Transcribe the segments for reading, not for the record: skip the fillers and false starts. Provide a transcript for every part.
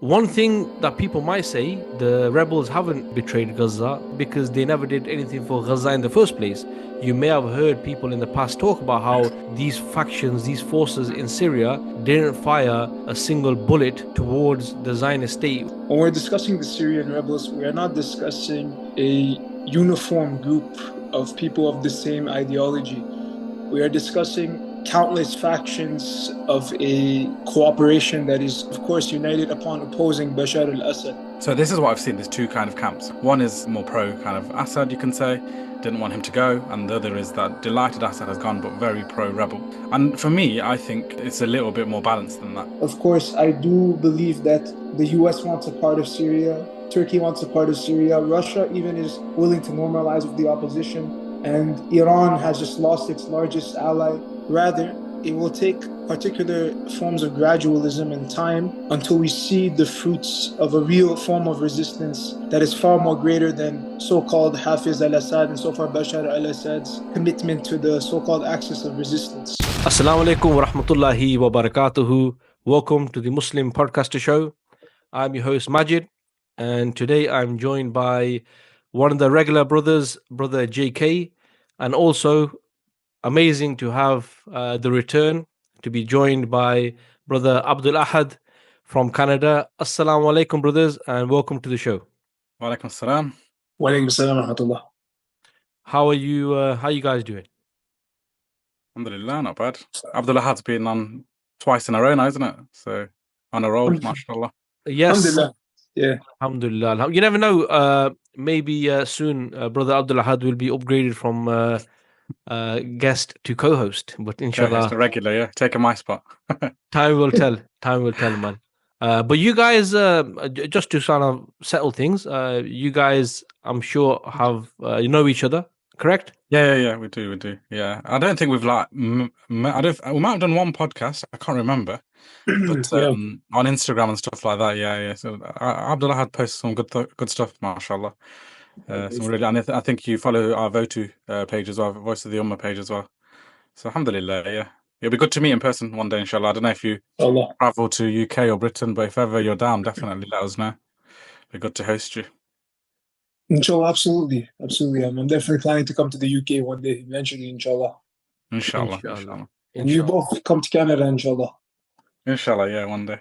One thing that people might say, the rebels haven't betrayed Gaza because they never did anything for Gaza in the first place. You may have heard people in the past talk about how these factions, these forces in Syria didn't fire a single bullet towards the Zionist state. When we're discussing the Syrian rebels, we are not discussing a uniform group of people of the same ideology. We are discussing countless factions of a cooperation that is, of course, united upon opposing Bashar Al Assad. So this is what I've seen. There's two kind of camps. One is more pro kind of Assad, you can say, didn't want him to go, and the other is that delighted Assad has gone, but very pro-rebel. And for me, I think it's a little bit more balanced than that. Of course, I do believe that the US wants a part of Syria, Turkey wants a part of Syria, Russia even is willing to normalize with the opposition, and Iran has just lost its largest ally. Rather, it will take particular forms of gradualism and time until we see the fruits of a real form of resistance that is far more greater than so-called Hafiz al-Assad and so far Bashar al-Assad's commitment to the so-called axis of resistance. Assalamu alaikum wa rahmatullahi wa barakatuhu. Welcome to the Muslim Podcaster Show. I'm your host Majid, and today I'm joined by one of the regular brothers, brother JK, and also amazing to have the return to be joined by brother Abdul Ahad from Canada. Assalamu alaikum, brothers, and welcome to the show. Wa alaikum salam. Wa alaikum salam wa rahmatullah. How are you? How you guys doing? Alhamdulillah, not bad. Abdul Ahad's been on twice in a row now, isn't it? So on a roll, mashallah. Yes. Alhamdulillah. Yeah. Alhamdulillah. You never know. Maybe soon, brother Abdul Ahad will be upgraded from guest to co-host, but inshallah, Just a regular, yeah. Taking my spot. time will tell. Time will tell, man. But you guys, just to sort of settle things, you guys, I'm sure have you know each other, correct? Yeah. We do. Yeah. I don't think we've like. We might have done one podcast. I can't remember, but Yeah. on Instagram and stuff like that. Yeah. So Abdul Ahad posted some good stuff, mashallah. Some really, and I think you follow our Votu page as well, Voice of the Ummah page as well. So alhamdulillah, yeah. It'll be good to meet in person one day, inshallah. I don't know if you Allah. travel to UK or Britain, but if ever you're down, definitely let us know. It'll be good to host you. Inshallah, absolutely. I'm definitely planning to come to the UK one day, eventually, inshallah. Inshallah. And you both come to Canada, inshallah. Inshallah, yeah, one day.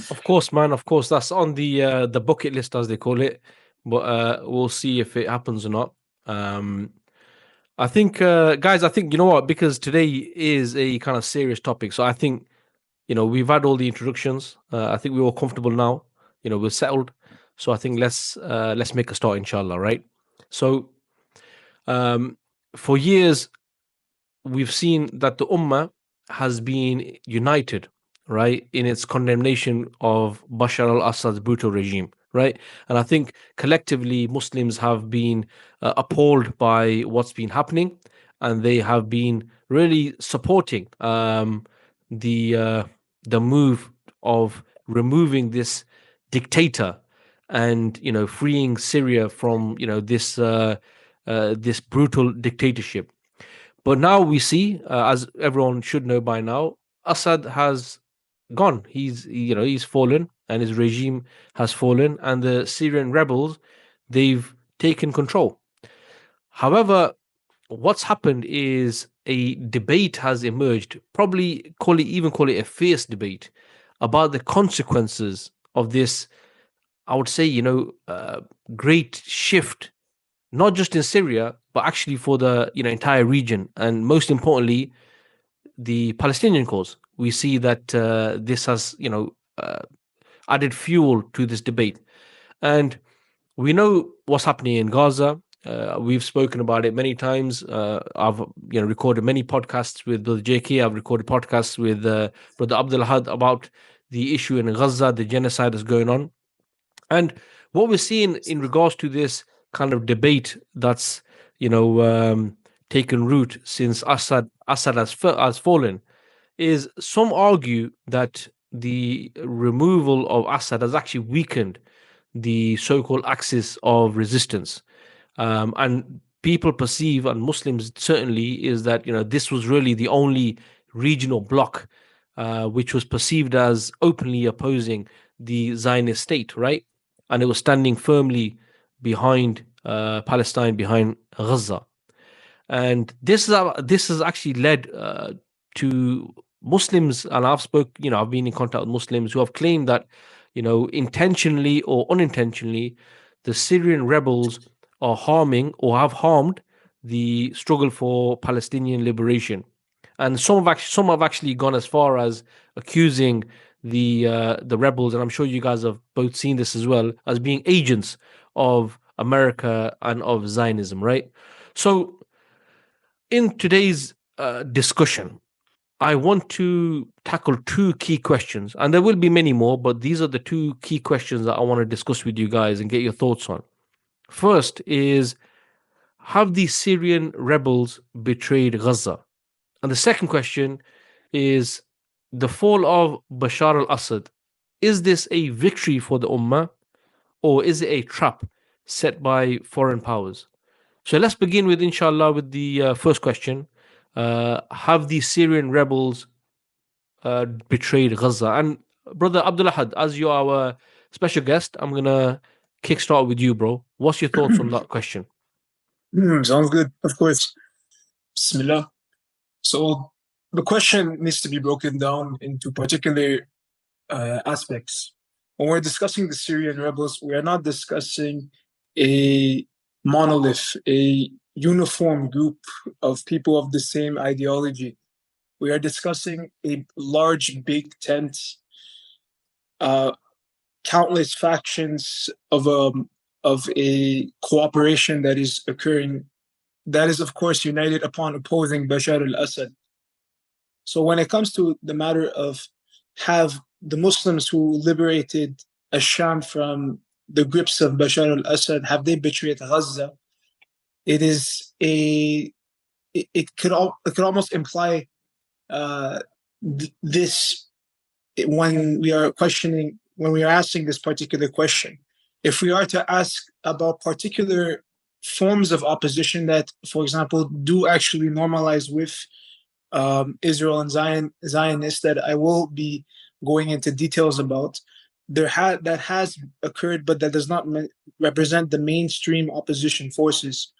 Of course, man. Of course, that's on the bucket list, as they call it. But we'll see if it happens or not. I think, guys, you know what? Because today is a kind of serious topic. So I think, we've had all the introductions. I think we're all comfortable now. We're settled. So I think let's make a start, inshallah, right? So for years, we've seen that the Ummah has been united, right, in its condemnation of Bashar Al Assad's brutal regime, right? And I think collectively Muslims have been appalled by what's been happening, and they have been really supporting the move of removing this dictator and freeing Syria from this brutal dictatorship. But now we see, as everyone should know by now, Assad has gone. He's fallen, and his regime has fallen, and the Syrian rebels, they've taken control. However, what's happened is a debate has emerged, probably call it a fierce debate about the consequences of this, I would say, great shift, not just in Syria, but actually for the entire region, and most importantly, the Palestinian cause. We see that this has, added fuel to this debate. And we know what's happening in Gaza. We've spoken about it many times. I've recorded many podcasts with Brother JK. I've recorded podcasts with Brother Abdul Ahad about the issue in Gaza, the genocide that's going on. And what we're seeing in regards to this kind of debate that's taken root since Assad has fallen is some argue that the removal of Assad has actually weakened the so-called axis of resistance. And people perceive, and Muslims certainly, is that this was really the only regional bloc which was perceived as openly opposing the Zionist state, right? And it was standing firmly behind Palestine, behind Gaza. And this has actually led to Muslims, and I've been in contact with Muslims who have claimed that, intentionally or unintentionally, the Syrian rebels are harming or have harmed the struggle for Palestinian liberation. And some have actually gone as far as accusing the rebels, and I'm sure you guys have both seen this as well, as being agents of America and of Zionism, right? So in today's discussion, I want to tackle two key questions, and there will be many more, but these are the two key questions that I want to discuss with you guys and get your thoughts on. First is, have the Syrian rebels betrayed Gaza? And the second question is, the fall of Bashar al Assad, is this a victory for the Ummah, or is it a trap set by foreign powers? So let's begin with, inshallah, with the first question. Have the Syrian rebels betrayed Gaza? And brother Abdul Ahad, as you're our special guest, I'm going to kickstart with you, bro. What's your thoughts on that question? Sounds good, of course. Bismillah. So the question needs to be broken down into particular aspects. When we're discussing the Syrian rebels, we are not discussing a monolith, a uniform group of people of the same ideology. We are discussing a large, big tent, countless factions of a cooperation that is occurring, that is, of course, united upon opposing Bashar al Assad. So when it comes to the matter of, have the Muslims who liberated Asham from the grips of Bashar al Assad, have they betrayed Gaza? It is it could almost imply this when we are asking this particular question. If we are to ask about particular forms of opposition that, for example, do actually normalize with Israel and Zionists, that I will be going into details about, that has occurred, but that does not represent the mainstream opposition forces.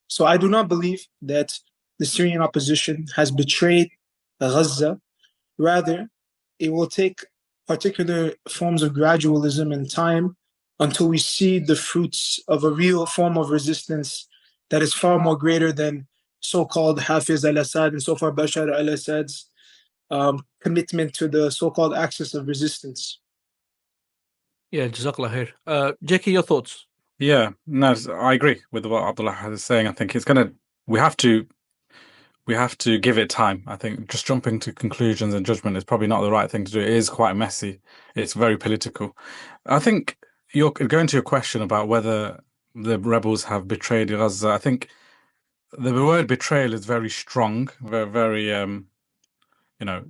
So I do not believe that the Syrian opposition has betrayed Gaza. Rather, it will take particular forms of gradualism and time until we see the fruits of a real form of resistance that is far more greater than so-called Hafiz al-Assad and so far Bashar al-Assad's commitment to the so-called axis of resistance. Yeah, Jazakallah khair. JK, your thoughts? Yeah, no, I agree with what Abdul Ahad is saying. I think we have to give it time. I think just jumping to conclusions and judgment is probably not the right thing to do. It is quite messy. It's very political. I think you're going to your question about whether the rebels have betrayed Gaza. I think the word betrayal is very strong, very,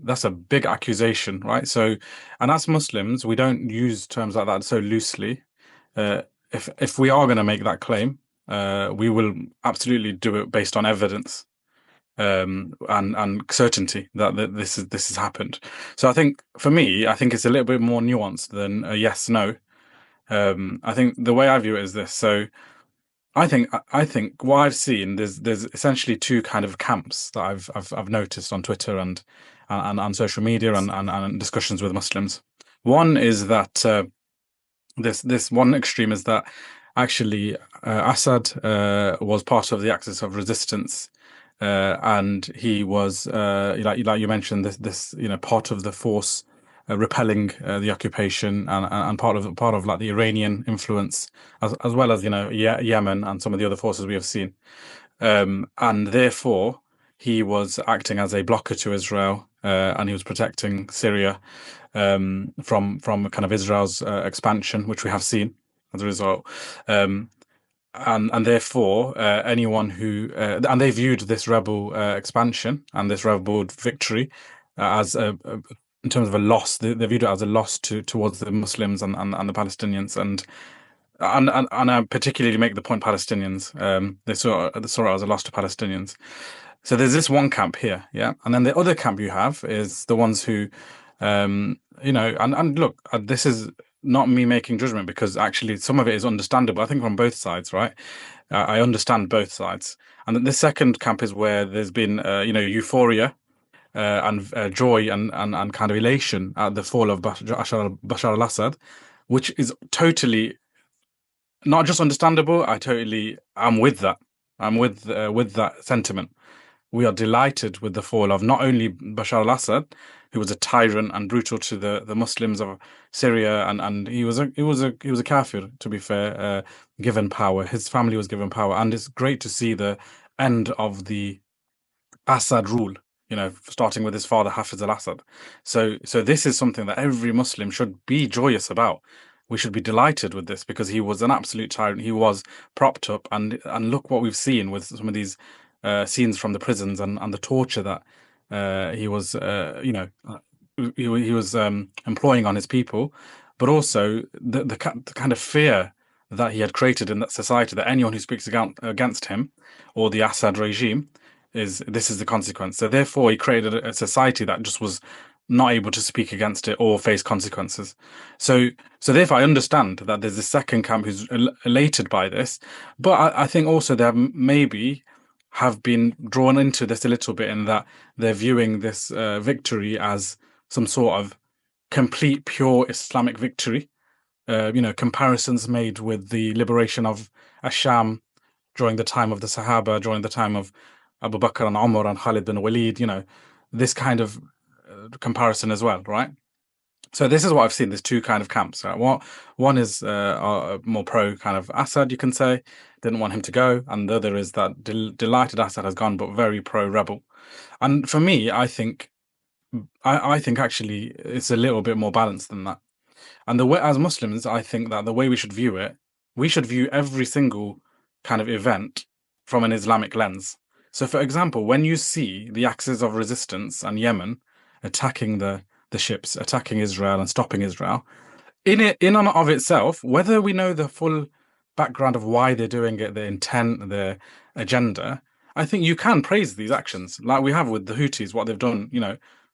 that's a big accusation, right? So, and as Muslims, we don't use terms like that so loosely. If we are going to make that claim, we will absolutely do it based on evidence and certainty that this has happened. So I think for me, I think it's a little bit more nuanced than a yes no. I think the way I view it is this. So I think what I've seen, there's essentially two kind of camps that I've noticed on Twitter and on social media and discussions with Muslims. One is that this one extreme is that actually Assad was part of the axis of resistance, and he was like you mentioned this part of the force repelling the occupation and part of like the Iranian influence as well as Yemen and some of the other forces we have seen, and therefore he was acting as a blocker to Israel, and he was protecting Syria from kind of Israel's expansion, which we have seen as a result. And therefore, anyone who and they viewed this rebel expansion and this rebel victory as in terms of a loss. They viewed it as a loss towards the Muslims and the Palestinians, and I particularly make the point Palestinians. They saw it as a loss to Palestinians. So there's this one camp here, yeah, and then the other camp you have is the ones who, and look, this is not me making judgment, because actually some of it is understandable. I think from both sides, right? I understand both sides. And then the second camp is where there's been, euphoria and joy and kind of elation at the fall of Bashar al Assad, which is totally not just understandable. I'm with that. I'm with that sentiment. We are delighted with the fall of not only Bashar al Assad, who was a tyrant and brutal to the Muslims of Syria, and he was a kafir, to be fair, given power. His family was given power, and it's great to see the end of the Assad rule, starting with his father Hafiz al-Assad. So this is something that every Muslim should be joyous about. We should be delighted with this, because he was an absolute tyrant. He was propped up, and look what we've seen with some of these scenes from the prisons and the torture that he was, he was employing on his people, but also the kind of fear that he had created in that society, that anyone who speaks against him or the Assad regime, this is the consequence. So therefore, he created a society that just was not able to speak against it or face consequences. So therefore, I understand that there's a second camp who's elated by this, but I think also there maybe have been drawn into this a little bit, in that they're viewing this victory as some sort of complete, pure Islamic victory. Comparisons made with the liberation of Asham during the time of the Sahaba, during the time of Abu Bakr and Umar and Khalid bin Walid, this kind of comparison as well, right? So this is what I've seen. There's two kind of camps. Right? One is more pro kind of Assad, you can say, didn't want him to go, and the other is that delighted Assad has gone, but very pro rebel. And for me, I think actually it's a little bit more balanced than that. And the way, as Muslims, I think that the way we should view it, we should view every single kind of event from an Islamic lens. So, for example, when you see the axis of resistance and Yemen attacking the ships, attacking Israel and stopping Israel, in and of itself, whether we know the full background of why they're doing it, their intent, their agenda, I think you can praise these actions, like we have with the Houthis, what they've done.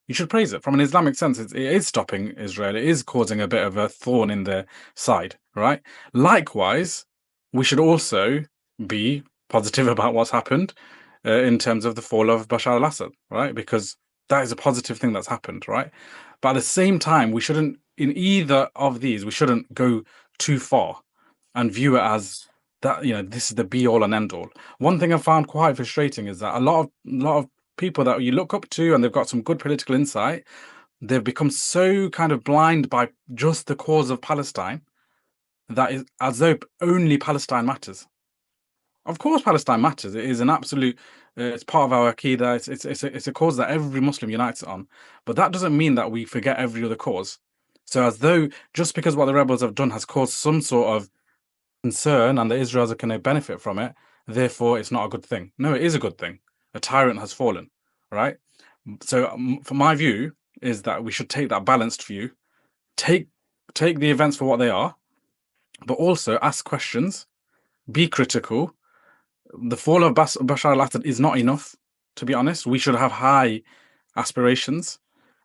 You should praise it from an Islamic sense. It is stopping Israel. It is causing a bit of a thorn in their side, right? Likewise, we should also be positive about what's happened in terms of the fall of Bashar al-Assad, right? Because that is a positive thing that's happened, right? But at the same time, we shouldn't, in either of these, we shouldn't go too far and view it as that, this is the be all and end all. One thing I found quite frustrating is that a lot of people that you look up to and they've got some good political insight, they've become so kind of blind by just the cause of Palestine, that is as though only Palestine matters. Of course, Palestine matters. It is an absolute. It's part of our Aqidah. It's a cause that every Muslim unites on. But that doesn't mean that we forget every other cause. So as though just because what the rebels have done has caused some sort of concern and the Israelis are going to benefit from it, therefore it's not a good thing. No, it is a good thing. A tyrant has fallen, right? So for my view is that we should take that balanced view, take the events for what they are, but also ask questions, be critical. The fall of Bashar al-Assad is not enough, to be honest. We should have high aspirations.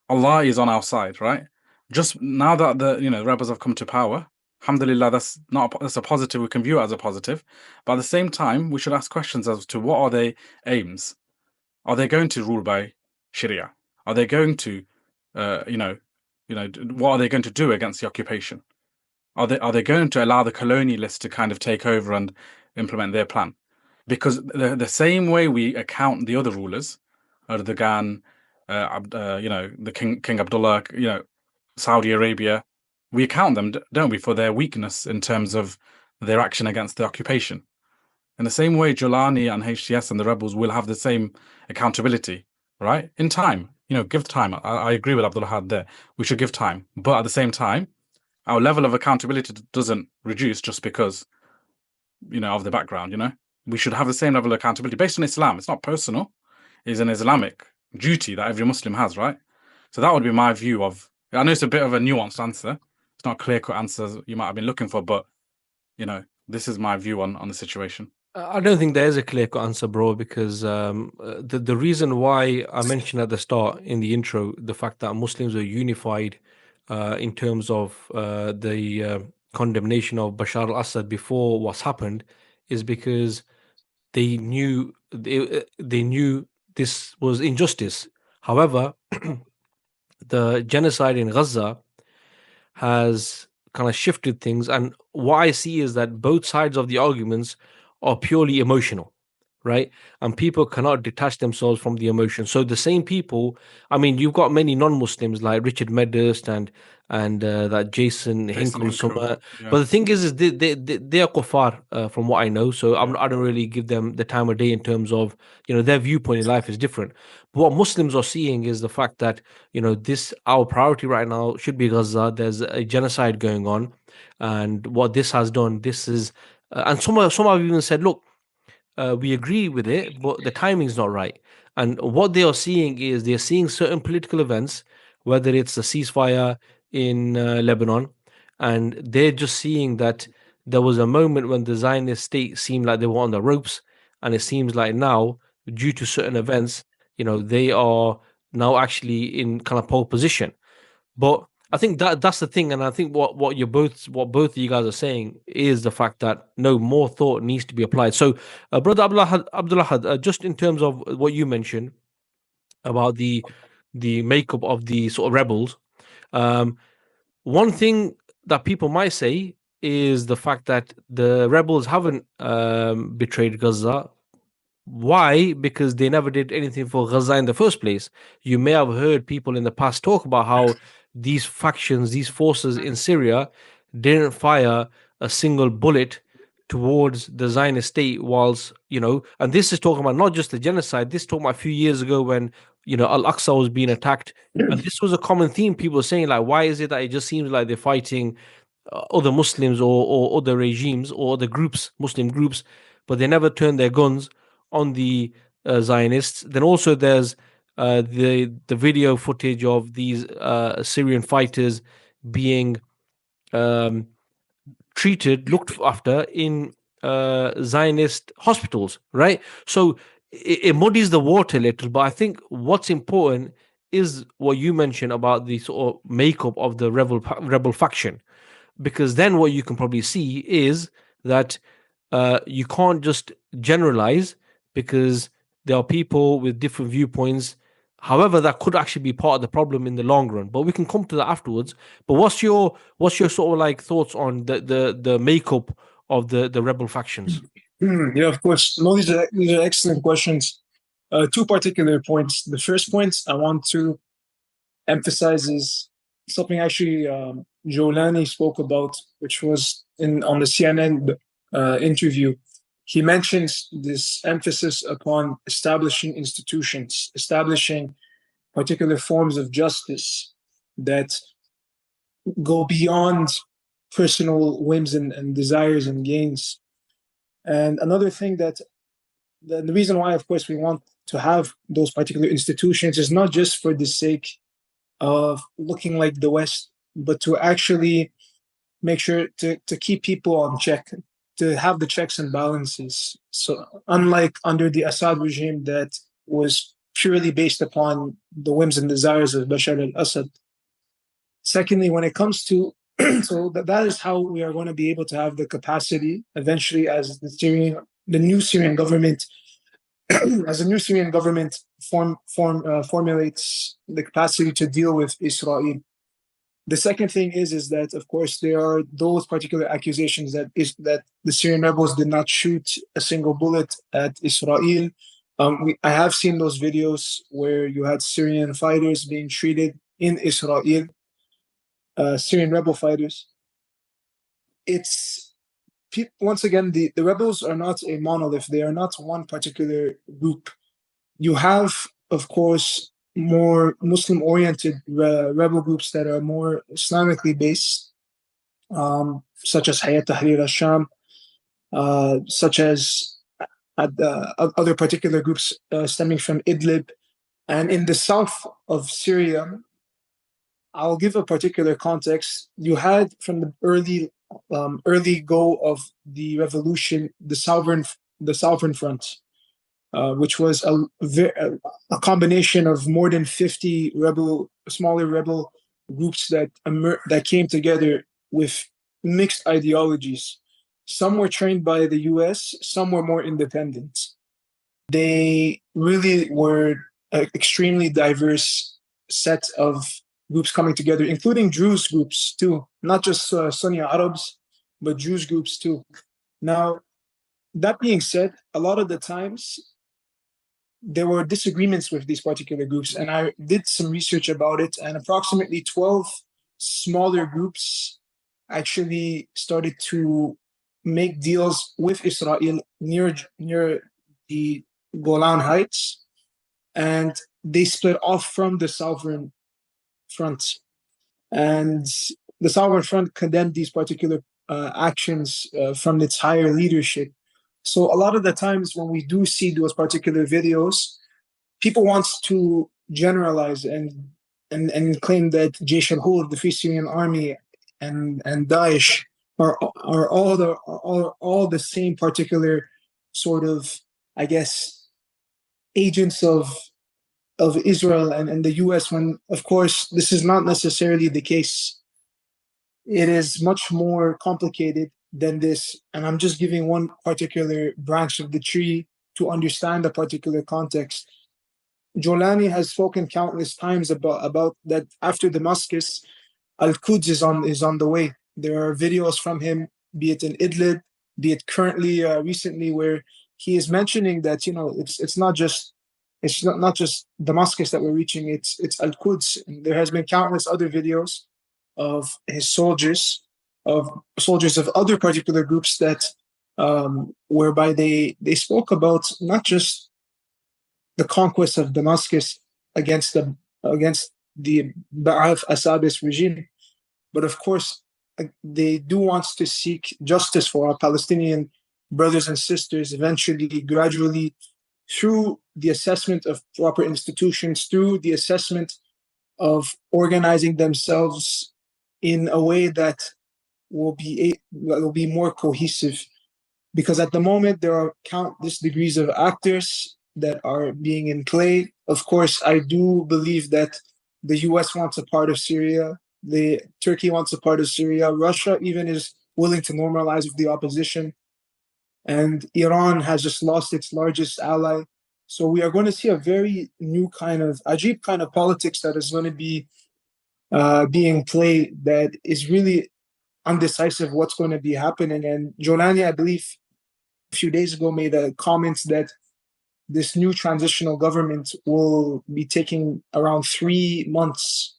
Allah is on our side, right? Just now that the rebels have come to power, alhamdulillah, that's a positive. We can view it as a positive. But at the same time, we should ask questions as to what are their aims. Are they going to rule by Sharia? Are they going to, what are they going to do against the occupation? Are they going to allow the colonialists to kind of take over and implement their plan? Because the same way we account the other rulers, Erdogan, the King Abdullah, Saudi Arabia, we account them, don't we, for their weakness in terms of their action against the occupation. In the same way, al-Jolani and HTS and the rebels will have the same accountability, right? In time, give time. I agree with Abdul Ahad there. We should give time. But at the same time, our level of accountability doesn't reduce just because, of the background, We should have the same level of accountability based on Islam. It's not personal. It's an Islamic duty that every Muslim has, right? So that would be my view of. I know it's a bit of a nuanced answer. It's not a clear-cut answer you might have been looking for, but this is my view on the situation. I don't think there is a clear-cut answer, bro, because the reason why I mentioned at the start in the intro the fact that Muslims are unified in terms of the condemnation of Bashar al Assad before what's happened is because they knew they knew this was injustice. However, the genocide in Gaza has kind of shifted things, and what I see is that both sides of the arguments are purely emotional, right? And people cannot detach themselves from the emotion. So the same people, I mean, you've got many non-Muslims like Richard Medhurst and that Jason Jason Hinkle, Hinkle. but Yeah. the thing is they are kuffar from what I know. So I don't really give them the time of day in terms of their viewpoint in life is different. But what Muslims are seeing is the fact that this our priority right now should be Gaza. There's a genocide going on, and what this has done, this is, and some have even said, look, we agree with it, but the timing's not right. And what they are seeing is they're seeing certain political events, whether it's a ceasefire in Lebanon, and they're just seeing that there was a moment when the Zionist state seemed like they were on the ropes, and it seems like now, due to certain events, they are now actually in kind of pole position. But I think that's the thing, and I think what both of you guys are saying is the fact that no more thought needs to be applied. So, brother Abdul Ahad, just in terms of what you mentioned about the makeup of the sort of rebels, um, one thing that people might say is the fact that the rebels haven't betrayed Gaza. Why? Because they never did anything for Gaza in the first place. You may have heard people in the past talk about how these factions, these forces in Syria, didn't fire a single bullet towards the Zionist state, whilst, and this is talking about not just the genocide, this is talking about a few years ago when, Al Aqsa was being attacked. And this was a common theme. People were saying, like, why is it that it just seems like they're fighting other Muslims or other regimes or other groups, Muslim groups, but they never turn their guns on the Zionists. Then also there's the video footage of these Syrian fighters being um, treated, looked after in Zionist hospitals, right? So it muddies the water a little, but I think what's important is what you mentioned about the sort of makeup of the rebel faction, because then what you can probably see is that you can't just generalize, because there are people with different viewpoints. However, that could actually be part of the problem in the long run. But we can come to that afterwards. But what's your sort of like thoughts on the makeup of the rebel factions? Yeah, of course. No, these are excellent questions. Two particular points. The first point I want to emphasize is something actually Jolani spoke about, which was on the CNN interview. He mentions this emphasis upon establishing institutions, establishing particular forms of justice that go beyond personal whims and desires and gains. And another thing that the reason why, of course, we want to have those particular institutions is not just for the sake of looking like the West, but to actually make sure to keep people on check, to have the checks and balances. So unlike under the Assad regime that was purely based upon the whims and desires of Bashar al Assad. Secondly, when it comes to so that is how we are going to be able to have the capacity eventually, as the new Syrian government, as the new Syrian government formulates the capacity to deal with Israel. The second thing is that, of course, there are those particular accusations that the Syrian rebels did not shoot a single bullet at Israel. I have seen those videos where you had Syrian fighters being treated in Israel, Syrian rebel fighters. It's once again, the rebels are not a monolith. They are not one particular group. You have, of course, more Muslim-oriented rebel groups that are more Islamically based, such as Hayat Tahrir al-Sham, such as other particular groups stemming from Idlib. And in the south of Syria, I'll give a particular context. You had from the early go of the revolution, the Sovereign Front, which was a combination of more than 50 smaller rebel groups that came together with mixed ideologies. Some were trained by the US, some were more independent. They really were an extremely diverse set of groups coming together, including Druze groups too, not just Sunni Arabs, but Druze groups too. Now, that being said, a lot of the times there were disagreements with these particular groups, and I did some research about it, and approximately 12 smaller groups actually started to make deals with Israel near the Golan Heights, and they split off from the Sovereign Front. And the Sovereign Front condemned these particular actions from its higher leadership. So a lot of the times when we do see those particular videos, people want to generalize and claim that JK and Abdul Ahad, the Free Syrian Army, and Daesh are all the same particular sort of, I guess, agents of Israel and the US, when of course this is not necessarily the case. It is much more complicated than this, and I'm just giving one particular branch of the tree to understand a particular context. Jolani has spoken countless times about that after Damascus, Al-Quds is on the way. There are videos from him, be it in Idlib, be it currently recently, where he is mentioning that it's not just Damascus that we're reaching. It's Al-Quds. And there has been countless other videos of his soldiers of other particular groups that whereby they spoke about not just the conquest of Damascus against the Ba'ath Assadist regime, but of course they do want to seek justice for our Palestinian brothers and sisters eventually, gradually, through the assessment of proper institutions, through the assessment of organizing themselves in a way that will be more cohesive. Because at the moment there are countless degrees of actors that are being in play. Of course, I do believe that the US wants a part of Syria, Turkey wants a part of Syria, Russia even is willing to normalize with the opposition, and Iran has just lost its largest ally. So we are going to see a very new kind of ajib kind of politics that is going to be being played, that is really undecisive what's going to be happening. And Jolani, I believe, a few days ago made a comment that this new transitional government will be taking around 3 months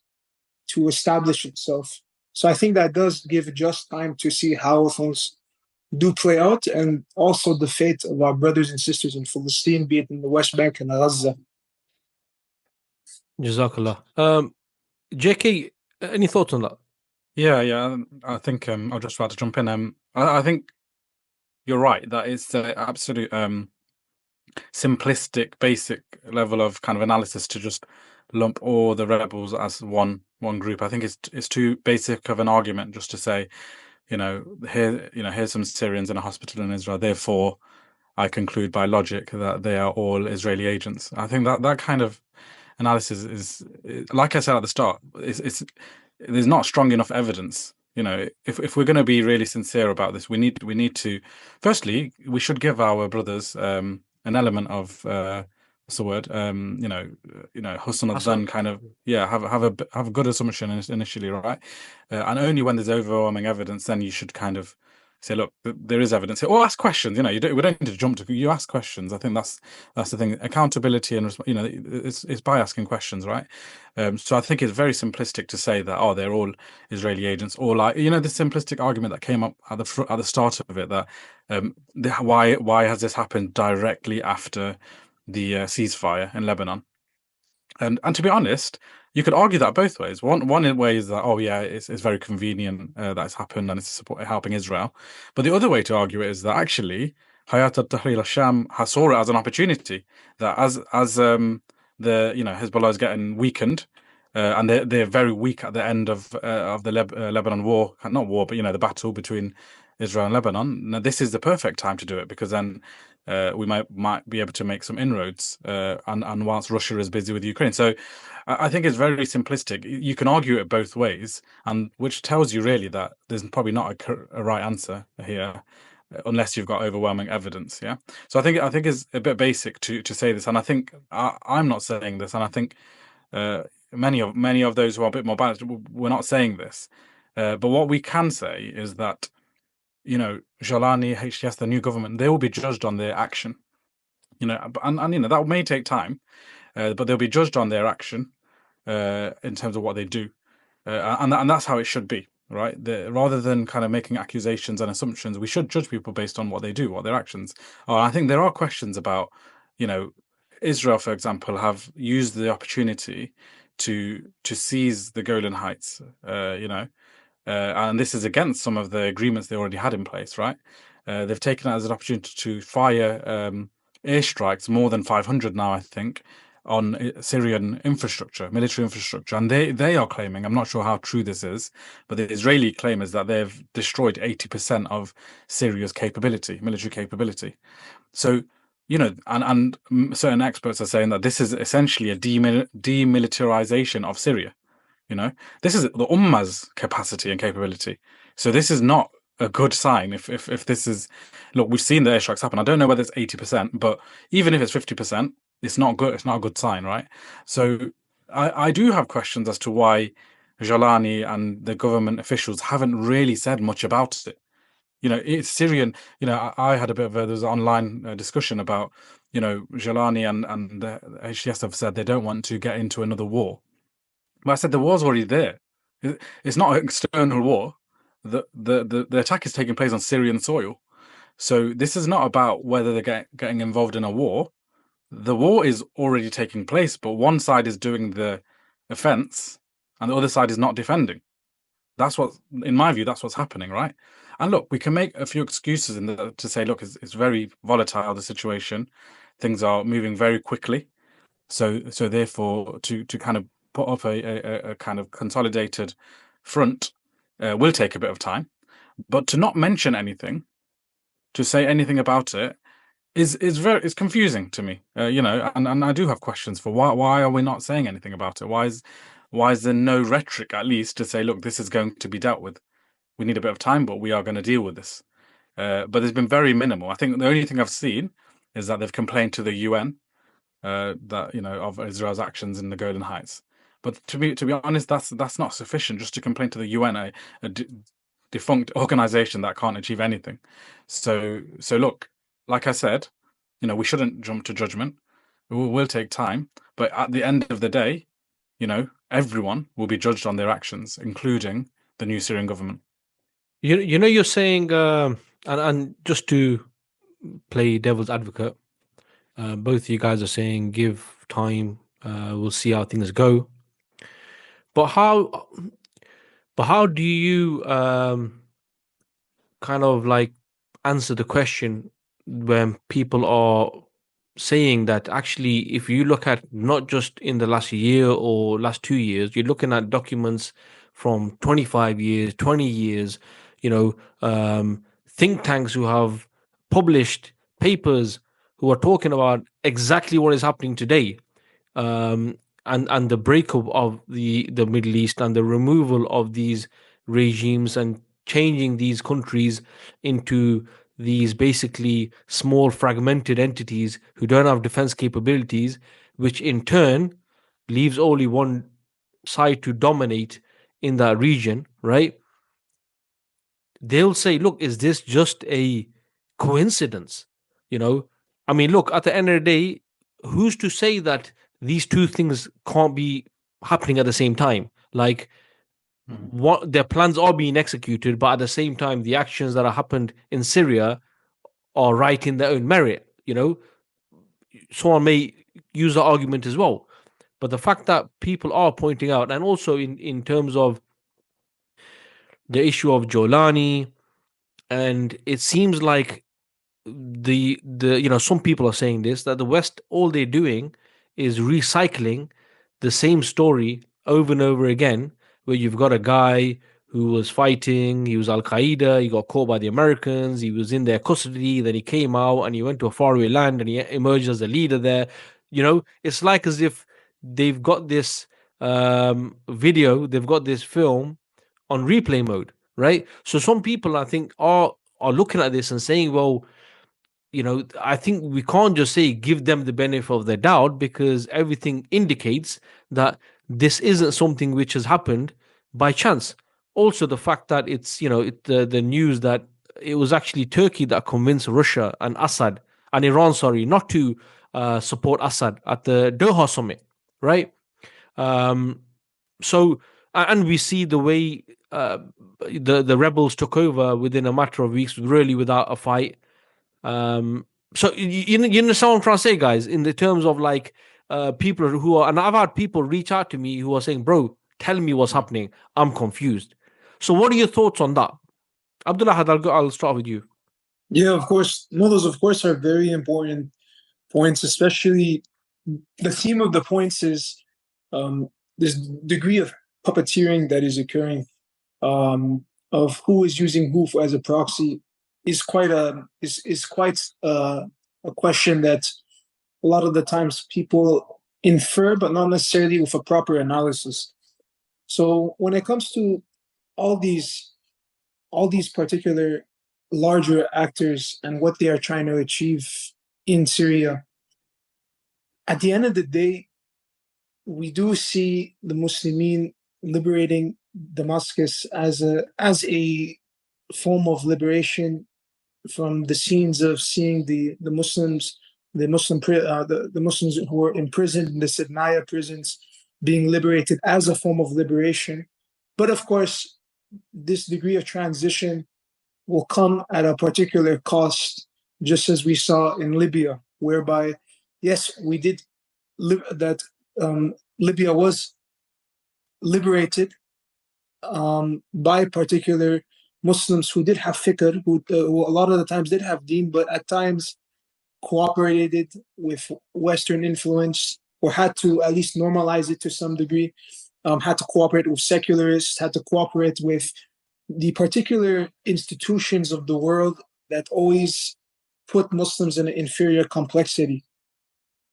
to establish itself. So I think that does give just time to see how things do play out, and also the fate of our brothers and sisters in Palestine, be it in the West Bank and Gaza. Jazakallah. JK, any thoughts on that? Yeah. I think I was just about to jump in. I think you're right. That is the absolute simplistic, basic level of kind of analysis to just lump all the rebels as one group. I think it's too basic of an argument just to say, here's some Syrians in a hospital in Israel, therefore I conclude by logic that they are all Israeli agents. I think that kind of analysis is, like I said at the start, there's not strong enough evidence. If we're going to be really sincere about this, we need to, firstly, we should give our brothers an element of what's the word? Husn al-dhan, kind of, have a good assumption initially, right? And only when there's overwhelming evidence, then you should kind of say, look, there is evidence here, or ask questions. We don't need to jump to. You ask questions. I think that's the thing. Accountability and it's by asking questions, right? So I think it's very simplistic to say that they're all Israeli agents, or like the simplistic argument that came up at the start of it, that why has this happened directly after the ceasefire in Lebanon? And to be honest, you could argue that both ways. One way is that it's very convenient that it's happened and it's helping Israel. But the other way to argue it is that actually Hayat al-Tahrir al-Sham saw it as an opportunity, that as the Hezbollah is getting weakened, and they're very weak at the end of the Lebanon war, not war, but the battle between Israel and Lebanon. Now, this is the perfect time to do it, because then we might be able to make some inroads, and whilst Russia is busy with Ukraine. So I think it's very simplistic. You can argue it both ways, and which tells you really that there's probably not a right answer here, unless you've got overwhelming evidence. Yeah. So I think it's a bit basic to say this, and I think I'm not saying this, and I think many of those who are a bit more balanced, we're not saying this. But what we can say is that, Jolani, HTS, the new government, they will be judged on their action. And that may take time, but they'll be judged on their action in terms of what they do, and that's how it should be, right? Rather than kind of making accusations and assumptions, we should judge people based on what they do, what their actions are. I think there are questions about, Israel, for example, have used the opportunity to seize the Golan Heights, and this is against some of the agreements they already had in place, right? They've taken it as an opportunity to fire airstrikes, more than 500 now, I think, on Syrian infrastructure, military infrastructure. And they are claiming, I'm not sure how true this is, but the Israeli claim is that they've destroyed 80% of Syria's capability, military capability. So, and certain experts are saying that this is essentially a demilitarization of Syria. This is the Ummah's capacity and capability. So this is not a good sign. If this is, look, we've seen the airstrikes happen. I don't know whether it's 80%, but even if it's 50%, it's not good. It's not a good sign, right? So I do have questions as to why Jolani and the government officials haven't really said much about it. It's Syrian. I had a bit of there's an online discussion about, Jolani and the HTS have said they don't want to get into another war. But I said the war's already there. It's not an external war. The attack is taking place on Syrian soil. So this is not about whether they're getting involved in a war. The war is already taking place, but one side is doing the offense and the other side is not defending. That's what, in my view, that's what's happening, right? And look, we can make a few excuses to say, look, it's very volatile, the situation. Things are moving very quickly. So therefore, to kind of put up a kind of consolidated front will take a bit of time. But to not mention anything, to say anything about it, is confusing to me. And I do have questions for why are we not saying anything about it? Why is there no rhetoric, at least, to say, look, this is going to be dealt with? We need a bit of time, but we are going to deal with this. But there's been very minimal. I think the only thing I've seen is that they've complained to the UN that of Israel's actions in the Golan Heights. But to be honest, that's not sufficient just to complain to the UN, a defunct organization that can't achieve anything. So look, like I said, we shouldn't jump to judgment. It will take time, but at the end of the day, everyone will be judged on their actions, including the new Syrian government. You're saying, and just to play devil's advocate, both of you guys are saying give time, we'll see how things go. But how do you kind of like answer the question when people are saying that actually, if you look at not just in the last year or last 2 years, you're looking at documents from 25 years, 20 years, think tanks who have published papers who are talking about exactly what is happening today, and the breakup of the Middle East and the removal of these regimes and changing these countries into these basically small fragmented entities who don't have defense capabilities, which in turn leaves only one side to dominate in that region, right? They'll say, look, is this just a coincidence? I mean, look, at the end of the day, who's to say that these two things can't be happening at the same time? Like, what their plans are being executed, but at the same time, the actions that have happened in Syria are right in their own merit. Someone may use the argument as well, but the fact that people are pointing out, and also in terms of the issue of Jolani, and it seems like the some people are saying this, that the West, all they're doing is recycling the same story over and over again, where you've got a guy who was fighting. He was Al Qaeda. He got caught by the Americans. He was in their custody. Then he came out and he went to a faraway land and he emerged as a leader there. You know, it's like as if they've got this video, they've got this film on replay mode, right? So some people, I think, are looking at this and saying, well, you know, I think we can't just say give them the benefit of the doubt, because everything indicates that this isn't something which has happened by chance. Also, the fact that it's, you know, the news that it was actually Turkey that convinced Russia and Assad and Iran, sorry, not to support Assad at the Doha summit, right? Um, so, and we see the way the rebels took over within a matter of weeks, really without a fight. So you understand what I'm trying to say, guys, in the terms of like people who are, and I've had people reach out to me who are saying, bro, tell me what's happening. I'm confused. So what are your thoughts on that? Abdullah, I'll start with you. Yeah, of course. No, those of course are very important points, especially the theme of the points is this degree of puppeteering that is occurring, of who is using who as a proxy is quite a question that a lot of the times people infer, but not necessarily with a proper analysis. So when it comes to all these particular larger actors and what they are trying to achieve in Syria, at the end of the day, we do see the Muslimin liberating Damascus as a form of liberation from the scenes of seeing the Muslims, the Muslims who were imprisoned in the Sidnaya prisons being liberated as a form of liberation. But of course, this degree of transition will come at a particular cost, just as we saw in Libya, whereby, yes, we did that Libya was liberated by particular Muslims who did have fikr, who a lot of the times did have deen, but at times cooperated with Western influence or had to at least normalize it to some degree, had to cooperate with secularists, had to cooperate with the particular institutions of the world that always put Muslims in an inferior complexity.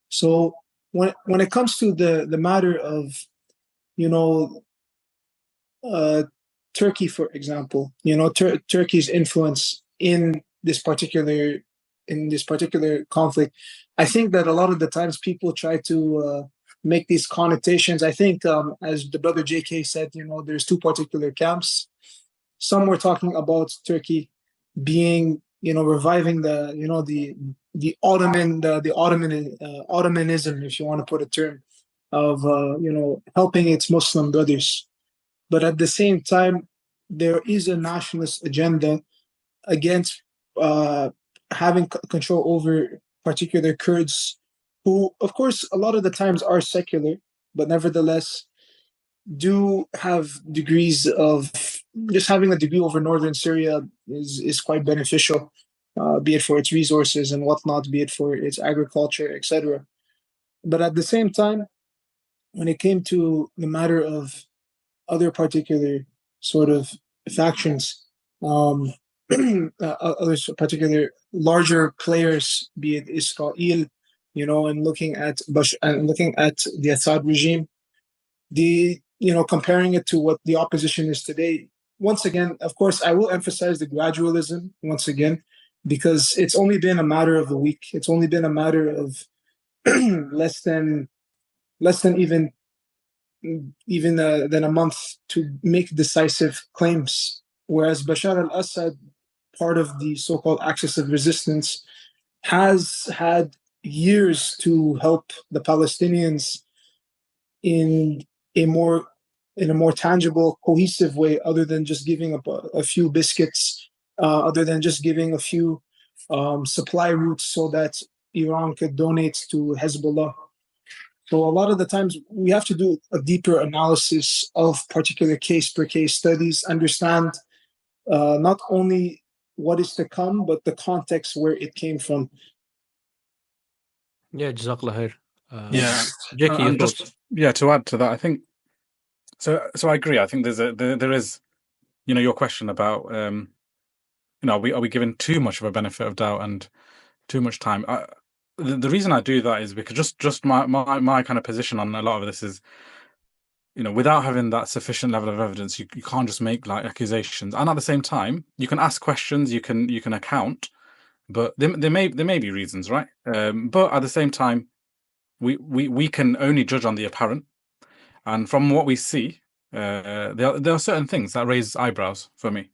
So when it comes to the matter of, you know, Turkey, for example, you know, Turkey's influence in this particular conflict, I think that a lot of the times people try to make these connotations. I think, as the brother JK said, you know, there's two particular camps. Some were talking about Turkey being, you know, reviving the, you know, the Ottomanism, if you want to put a term, of you know, helping its Muslim brothers. But at the same time, there is a nationalist agenda against having control over particular Kurds, who, of course, a lot of the times are secular, but nevertheless do have degrees of, just having a degree over northern Syria is quite beneficial, be it for its resources and whatnot, be it for its agriculture, etc. But at the same time, when it came to the matter of other particular sort of factions, other particular larger players, be it Israel, you know, and looking at the Assad regime, you know, comparing it to what the opposition is today. Once again, of course, I will emphasize the gradualism once again, because it's only been a matter of a week. It's only been a matter of less than than a month to make decisive claims. Whereas Bashar al Assad, part of the so-called axis of resistance, has had years to help the Palestinians in a more tangible, cohesive way, other than just giving up a few biscuits, other than just giving a few supply routes so that Iran could donate to Hezbollah. So a lot of the times we have to do a deeper analysis of particular case per case studies, understand not only what is to come, but the context where it came from. Yeah, Jazakallah khair. Yeah, JK, your and thoughts? just to add to that, I think so. I agree. I think there is your question about are we given too much of a benefit of doubt and too much time? The reason I do that is because just my kind of position on a lot of this is, without having that sufficient level of evidence, you can't just make like accusations. And at the same time, you can ask questions, you can account, but there may be reasons, right? But at the same time, we can only judge on the apparent, and from what we see, there are certain things that raise eyebrows for me.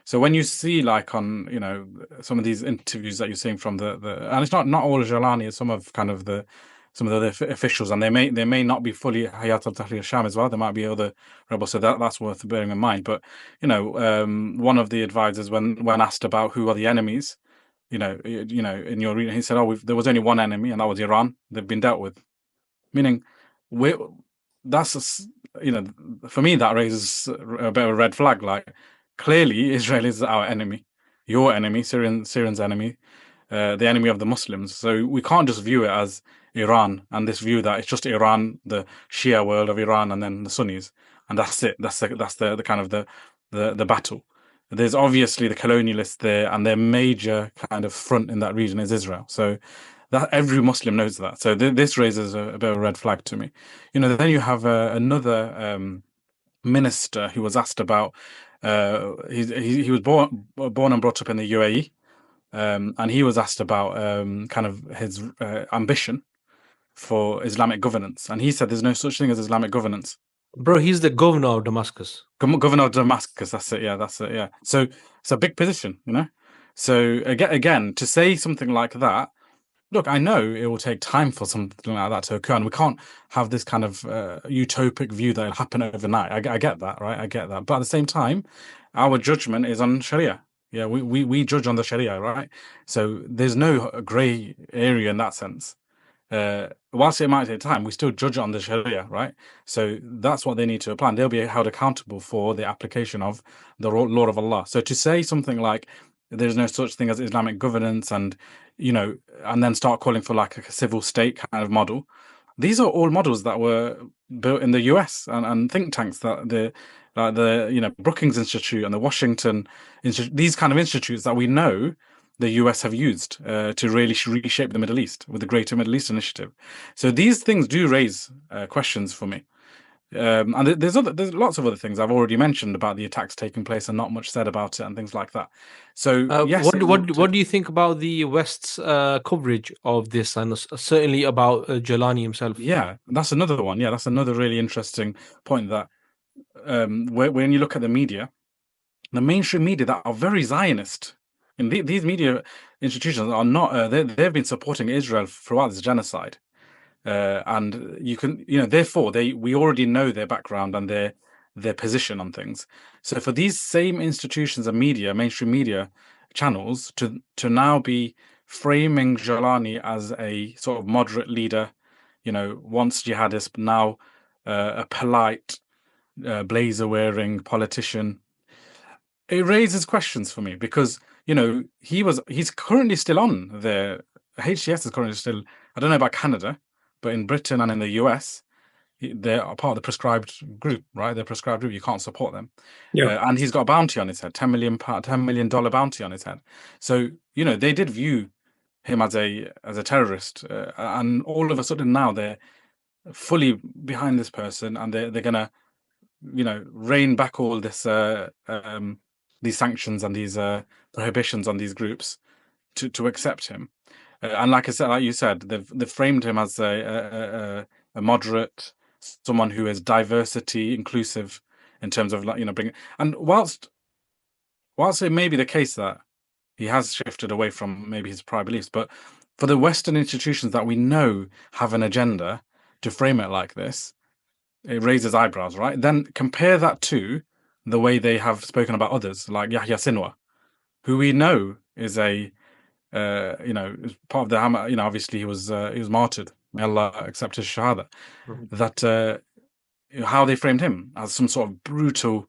So when you see like on some of these interviews that you're seeing from the and it's not all al-Jolani, it's some of some of the other officials, and they may not be fully Hayat al-Tahrir al-Sham as well. There might be other rebels, so that's worth bearing in mind. But one of the advisors, when asked about who are the enemies, in your reading, he said, there was only one enemy, and that was Iran. They've been dealt with, meaning for me that raises a bit of a red flag. Like, clearly Israel is our enemy, your enemy, Syrian's enemy, the enemy of the Muslims. So we can't just view it as Iran and this view that it's just Iran, the Shia world of Iran, and then the Sunnis, and that's it. That's the kind of the battle. There's obviously the colonialists there, and their major kind of front in that region is Israel. So that every Muslim knows that. So this raises a bit of a red flag to me. Then you have another minister who was asked about. He was born and brought up in the UAE, and he was asked about kind of his ambition for Islamic governance, and he said there's no such thing as Islamic governance. Bro, he's the governor of Damascus. Governor of Damascus, that's it. Yeah, that's it. Yeah. So it's a big position, So again, to say something like that, look, I know it will take time for something like that to occur, and we can't have this kind of utopic view that it'll happen overnight. I get that, right? I get that. But at the same time, our judgment is on Sharia. Yeah, we judge on the Sharia, right? So there's no grey area in that sense. Whilst it might take time, we still judge on the Sharia, right? So that's what they need to apply, and they'll be held accountable for the application of the law of Allah. So to say something like there's no such thing as Islamic governance, and and then start calling for like a civil state kind of model, these are all models that were built in the US and think tanks that the Brookings Institute and the Washington Institute, these kind of institutes that we know the US have used to really reshape the Middle East with the Greater Middle East Initiative. So these things do raise questions for me. And there's lots of other things I've already mentioned about the attacks taking place and not much said about it and things like that. So yes, what do you think about the West's coverage of this, and certainly about Jolani himself? Yeah, that's another one. Yeah, that's another really interesting point, that when you look at the media, the mainstream media that are very Zionist, and these media institutions are not. They've been supporting Israel throughout this genocide. And you can, therefore, we already know their background and their position on things. So for these same institutions and media, mainstream media channels, to now be framing Jolani as a sort of moderate leader, once jihadist, but now a polite, blazer-wearing politician, it raises questions for me, because he's currently still on the HTS is currently still. I don't know about Canada, but in Britain and in the US, they're part of the prescribed group, right? They're prescribed group. You can't support them. Yeah. And he's got a bounty on his head, $10 million bounty on his head. So they did view him as a terrorist, and all of a sudden now they're fully behind this person, and they're gonna rein back all this these sanctions and these prohibitions on these groups to accept him. And like you said, they've framed him as a moderate, someone who is diversity inclusive in terms of bringing. And whilst it may be the case that he has shifted away from maybe his prior beliefs, but for the Western institutions that we know have an agenda to frame it like this, it raises eyebrows, right? Then compare that to the way they have spoken about others, like Yahya Sinwar, who we know is a is part of the Hamas. Obviously he was martyred. May Allah accept his shahada. Mm-hmm. That how they framed him as some sort of brutal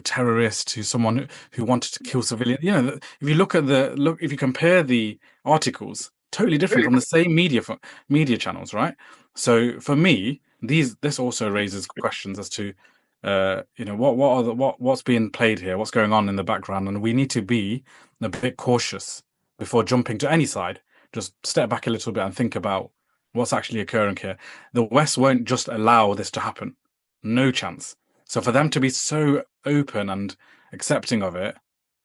terrorist, who's someone who wanted to kill civilians. If you if you compare the articles, totally different from the same media channels, right? So for me, this also raises questions as to what's being played here, what's going on in the background, and we need to be a bit cautious before jumping to any side. Just step back a little bit and think about what's actually occurring here. The West won't just allow this to happen, no chance. So for them to be so open and accepting of it,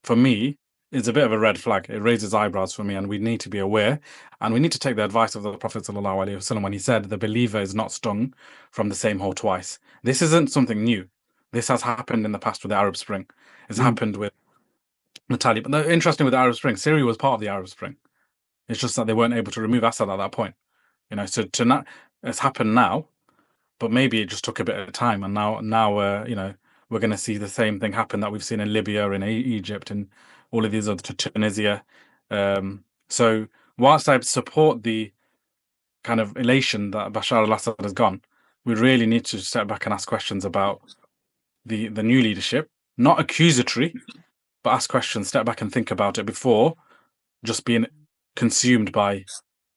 for me, is a bit of a red flag. It raises eyebrows for me, and we need to be aware, and we need to take the advice of the Prophet ﷺ when he said, "The believer is not stung from the same hole twice." This isn't something new. This has happened in the past with the Arab Spring. It's happened with the Taliban. But interesting with the Arab Spring, Syria was part of the Arab Spring. It's just that they weren't able to remove Assad at that point. So it's happened now, but maybe it just took a bit of time, and now we're going to see the same thing happen that we've seen in Libya, in Egypt, and all of these other Tunisia. So whilst I support the kind of elation that Bashar Al Assad has gone, we really need to step back and ask questions about the new leadership, not accusatory, but ask questions, step back and think about it before just being consumed by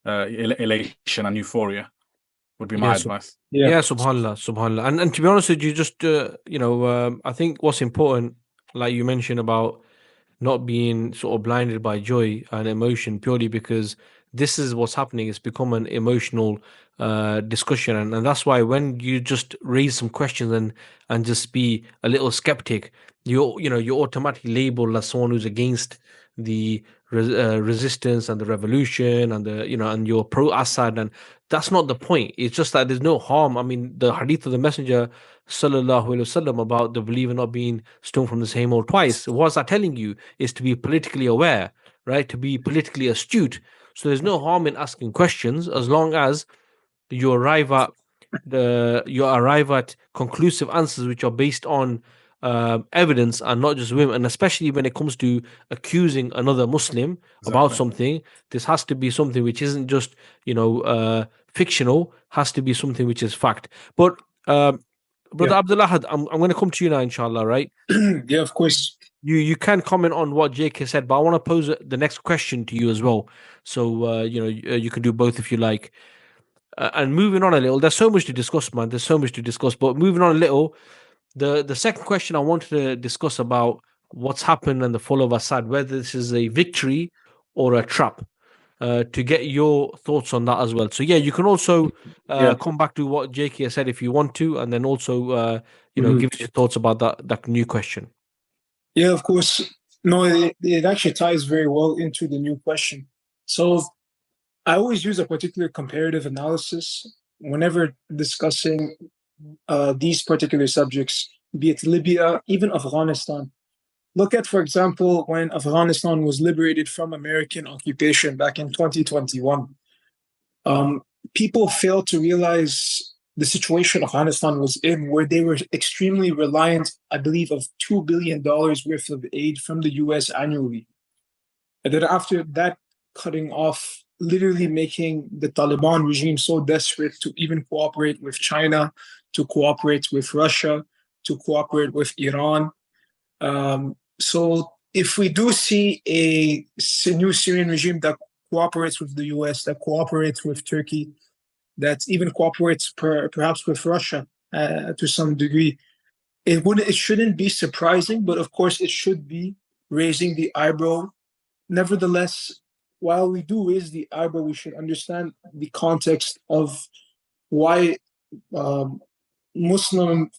elation and euphoria. Would be my advice. Yeah, subhanallah. And to be honest with you, just I think what's important, like you mentioned about not being sort of blinded by joy and emotion purely because this is what's happening. It's become an emotional discussion, and that's why when you just raise some questions and just be a little skeptic, you're automatically labeled as someone who's against the resistance and the revolution and and you're pro Assad, and that's not the point. It's just that there's no harm. I mean, the hadith of the Messenger sallallahu alaihi wasallam about the believer not being stung from the same hole twice. What's that telling you? Is to be politically aware, right? To be politically astute. So there's no harm in asking questions as long as you arrive at conclusive answers which are based on evidence and not just women. And especially when it comes to accusing another Muslim about something, this has to be something which isn't just fictional. Has to be something which is fact. But Brother Abdul Ahad, I'm going to come to you now, inshallah, right? Yeah, of course. You can comment on what JK said, but I want to pose the next question to you as well. So you can do both if you like. And moving on a little, there's so much to discuss, man. There's so much to discuss. But moving on a little, the second question I wanted to discuss about what's happened and the fall of Assad, whether this is a victory or a trap. To get your thoughts on that as well. So yeah, you can also come back to what JK said if you want to, and then also give us your thoughts about that new question. Yeah, of course. No, it actually ties very well into the new question. So I always use a particular comparative analysis whenever discussing these particular subjects, be it Libya, even Afghanistan. Look at, for example, when Afghanistan was liberated from American occupation back in 2021. People failed to realize the situation Afghanistan was in, where they were extremely reliant, I believe, of $2 billion worth of aid from the US annually. And then after that cutting off, literally making the Taliban regime so desperate to even cooperate with China, to cooperate with Russia, to cooperate with Iran. So if we do see a new Syrian regime that cooperates with the US, that cooperates with Turkey, that even cooperates perhaps with Russia to some degree, it shouldn't be surprising, but of course it should be raising the eyebrow. Nevertheless, while we do raise the eyebrow, we should understand the context of why Muslim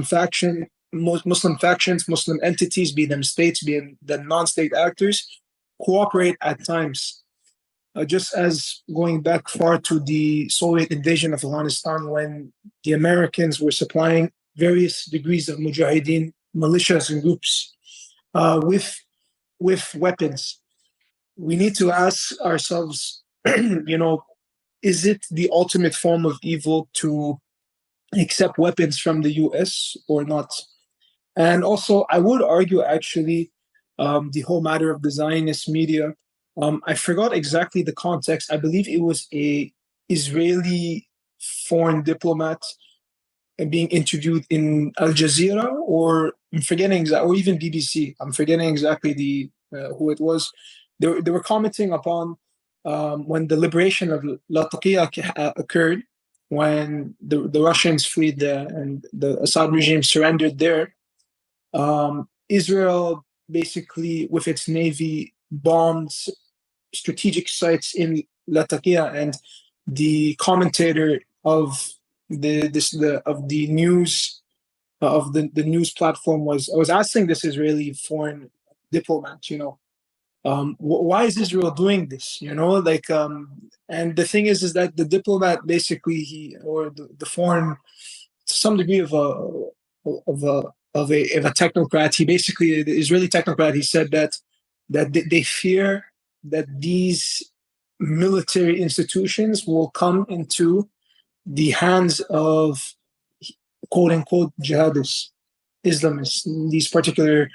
factions, Muslim entities, be them states, be them non-state actors, cooperate at times. Just as going back far to the Soviet invasion of Afghanistan, when the Americans were supplying various degrees of mujahideen, militias and groups with weapons. We need to ask ourselves, is it the ultimate form of evil to accept weapons from the US or not? And also, I would argue, actually, the whole matter of the Zionist media, I forgot exactly the context. I believe it was a Israeli foreign diplomat being interviewed in Al Jazeera, or I'm forgetting exactly, or even BBC. I'm forgetting exactly who it was. They were commenting upon when the liberation of Latakia occurred, when the Russians freed and the Assad regime surrendered there, Israel basically, with its navy, bombed strategic sites in Latakia, and the commentator of the news of the news platform I was asking this Israeli foreign diplomat, why is Israel doing this? And the thing is that the diplomat basically the foreign, to some degree of a technocrat. He basically, the Israeli technocrat, he said that they fear that these military institutions will come into the hands of quote unquote jihadists, Islamists, in these particular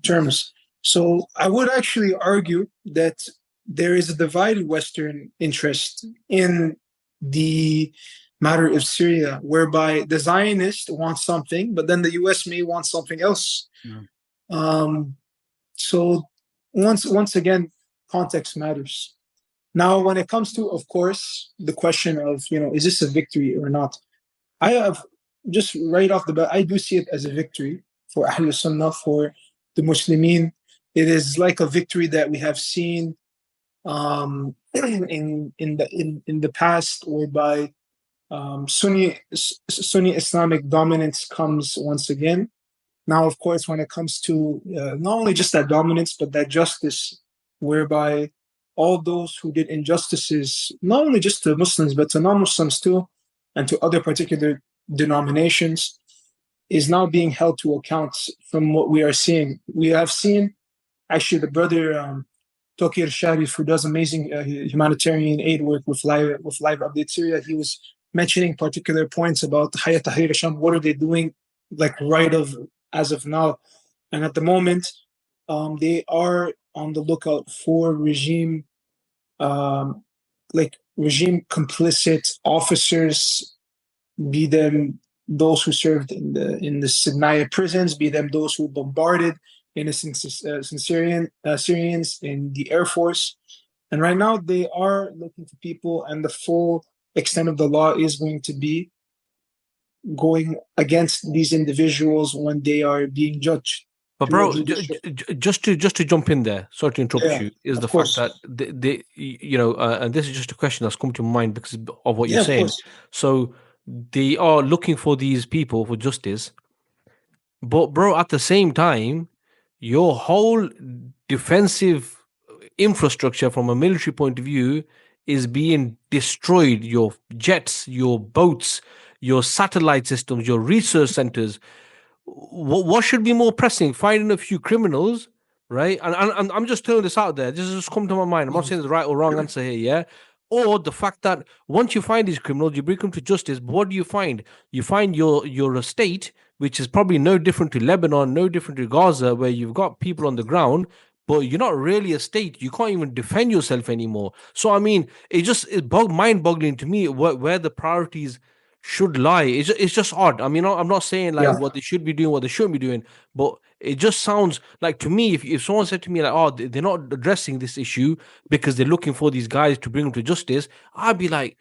terms. So I would actually argue that there is a divided Western interest in the matter of Syria, whereby the Zionist wants something, but then the US may want something else. So once again, context matters. Now, when it comes to, of course, the question of, is this a victory or not? I have, just right off the bat, I do see it as a victory for Ahl Sunnah, for the Muslimin. It is like a victory that we have seen in the past, whereby Sunni Islamic dominance comes once again. Now, of course, when it comes to not only just that dominance, but that justice, whereby all those who did injustices, not only just to Muslims, but to non-Muslims too, and to other particular denominations, is now being held to account from what we are seeing. We have seen, actually, the brother Tokir Sharif, who does amazing humanitarian aid work with Live Update Syria, he was mentioning particular points about Hayat Tahrir Sham. What are they doing, as of now? And at the moment, they are on the lookout for regime complicit officers, be them those who served in the Sinai prisons, be them those who bombarded innocent Syrians in the Air Force. And right now they are looking for people, and the full extent of the law is going to be going against these individuals when they are being judged. But bro, just to jump in there, sorry to interrupt you, is the fact that they and this is just a question that's come to mind because of what you're saying. So they are looking for these people for justice, but bro, at the same time, your whole defensive infrastructure from a military point of view is being destroyed. Your jets, your boats, your satellite systems, your research centers. What should be more pressing? Finding a few criminals, right? And I'm just throwing this out there. This has just come to my mind. I'm not saying the right or wrong answer here, yeah? Or the fact that once you find these criminals, you bring them to justice. But what do you find? You find your state, which is probably no different to Lebanon, no different to Gaza, where you've got people on the ground, but you're not really a state. You can't even defend yourself anymore. So, I mean, it's mind-boggling to me where the priorities should lie. It's just odd. I mean, I'm not saying what they should be doing, what they shouldn't be doing, but it just sounds like, to me, if someone said to me like, oh, they're not addressing this issue because they're looking for these guys to bring them to justice, I'd be like,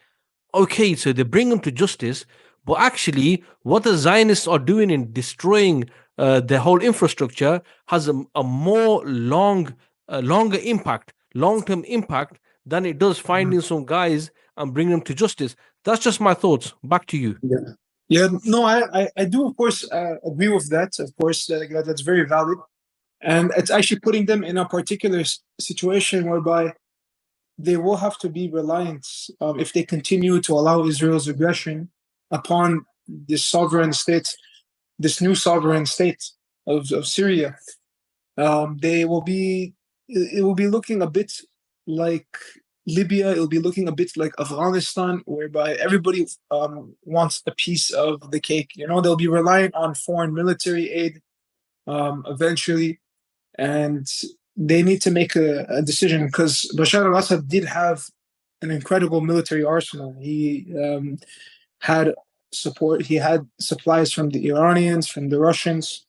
okay, so they bring them to justice, but actually what the Zionists are doing in destroying their whole infrastructure has a more longer impact, long-term impact, than it does finding some guys and bringing them to justice. That's just my thoughts. Back to you. No, I do, of course, agree with that. Of course, that's very valid. And it's actually putting them in a particular situation whereby they will have to be reliant, if they continue to allow Israel's aggression upon this new sovereign state of Syria. It will be looking a bit like Libya. It'll be looking a bit like Afghanistan, whereby everybody wants a piece of the cake. They'll be reliant on foreign military aid eventually, and they need to make a decision, because Bashar Al Assad did have an incredible military arsenal. He had support. He had supplies from the Iranians, from the Russians,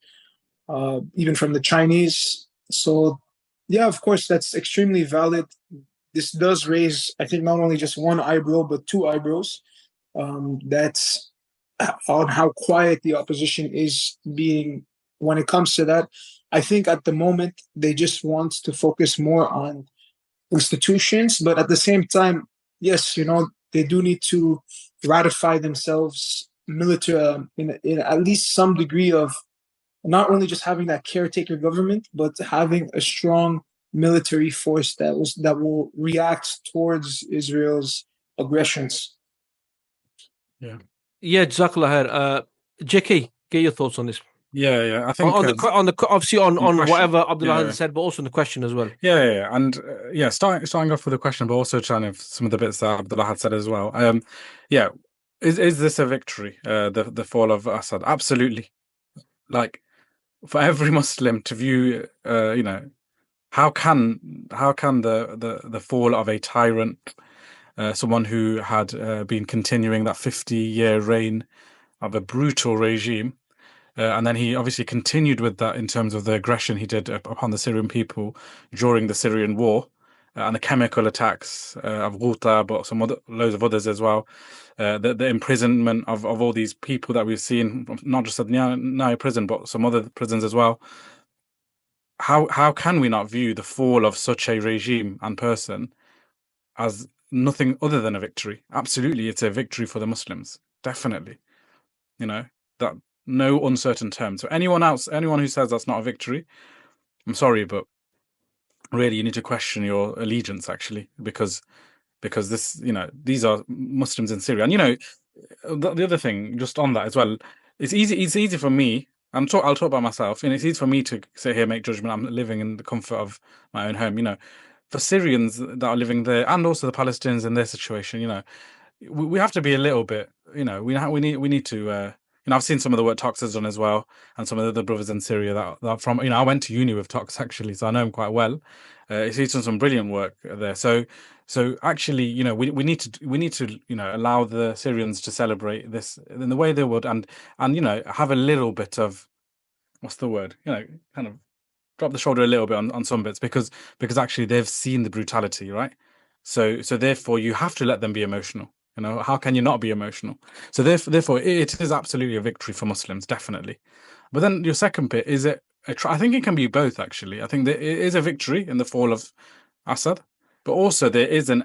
even from the Chinese. So, yeah, of course, that's extremely valid. This does raise, I think, not only just one eyebrow, but two eyebrows. That's on how quiet the opposition is being when it comes to that. I think at the moment they just want to focus more on institutions, but at the same time, yes, they do need to ratify themselves military in at least some degree of not only just having that caretaker government, but having a strong military force that will react towards Israel's aggressions. Yeah. Yeah, Jazakallah khair. JK, get your thoughts on this. I think On the obviously on question. whatever Abdullah has said, but also on the question as well. And starting off with the question, but also trying to some of the bits that Abdullah had said as well. Is this a victory? The fall of Assad? Absolutely. Like, for every Muslim to view, how can the fall of a tyrant, someone who had been continuing that 50-year reign of a brutal regime, and then he obviously continued with that in terms of the aggression he did upon the Syrian people during the Syrian war, and the chemical attacks of Ghouta, but loads of others as well. The imprisonment of all these people that we've seen, not just at Naya prison, but some other prisons as well. How can we not view the fall of such a regime and person as nothing other than a victory? Absolutely, it's a victory for the Muslims. Definitely. That no uncertain terms. So anyone who says that's not a victory, I'm sorry, but really you need to question your allegiance, actually, because this, these are Muslims in Syria. And the other thing, just on that as well, it's easy for me. I'll talk about myself, and it's easy for me to sit here, make judgment. I'm living in the comfort of my own home. For Syrians that are living there, and also the Palestinians in their situation, we have to be a little bit, we need to. I've seen some of the work Tox has done as well, and some of the other brothers in Syria that are from. I went to uni with Tox actually, so I know him quite well. He's done some brilliant work there. So actually, we need to allow the Syrians to celebrate this in the way they would, and have a little bit of, what's the word? Kind of drop the shoulder a little bit on some bits, because actually they've seen the brutality, right? So therefore you have to let them be emotional. How can you not be emotional? So therefore it is absolutely a victory for Muslims, definitely. But then your second bit, is it I think it can be both, actually. I think that it is a victory in the fall of Assad, but also there is an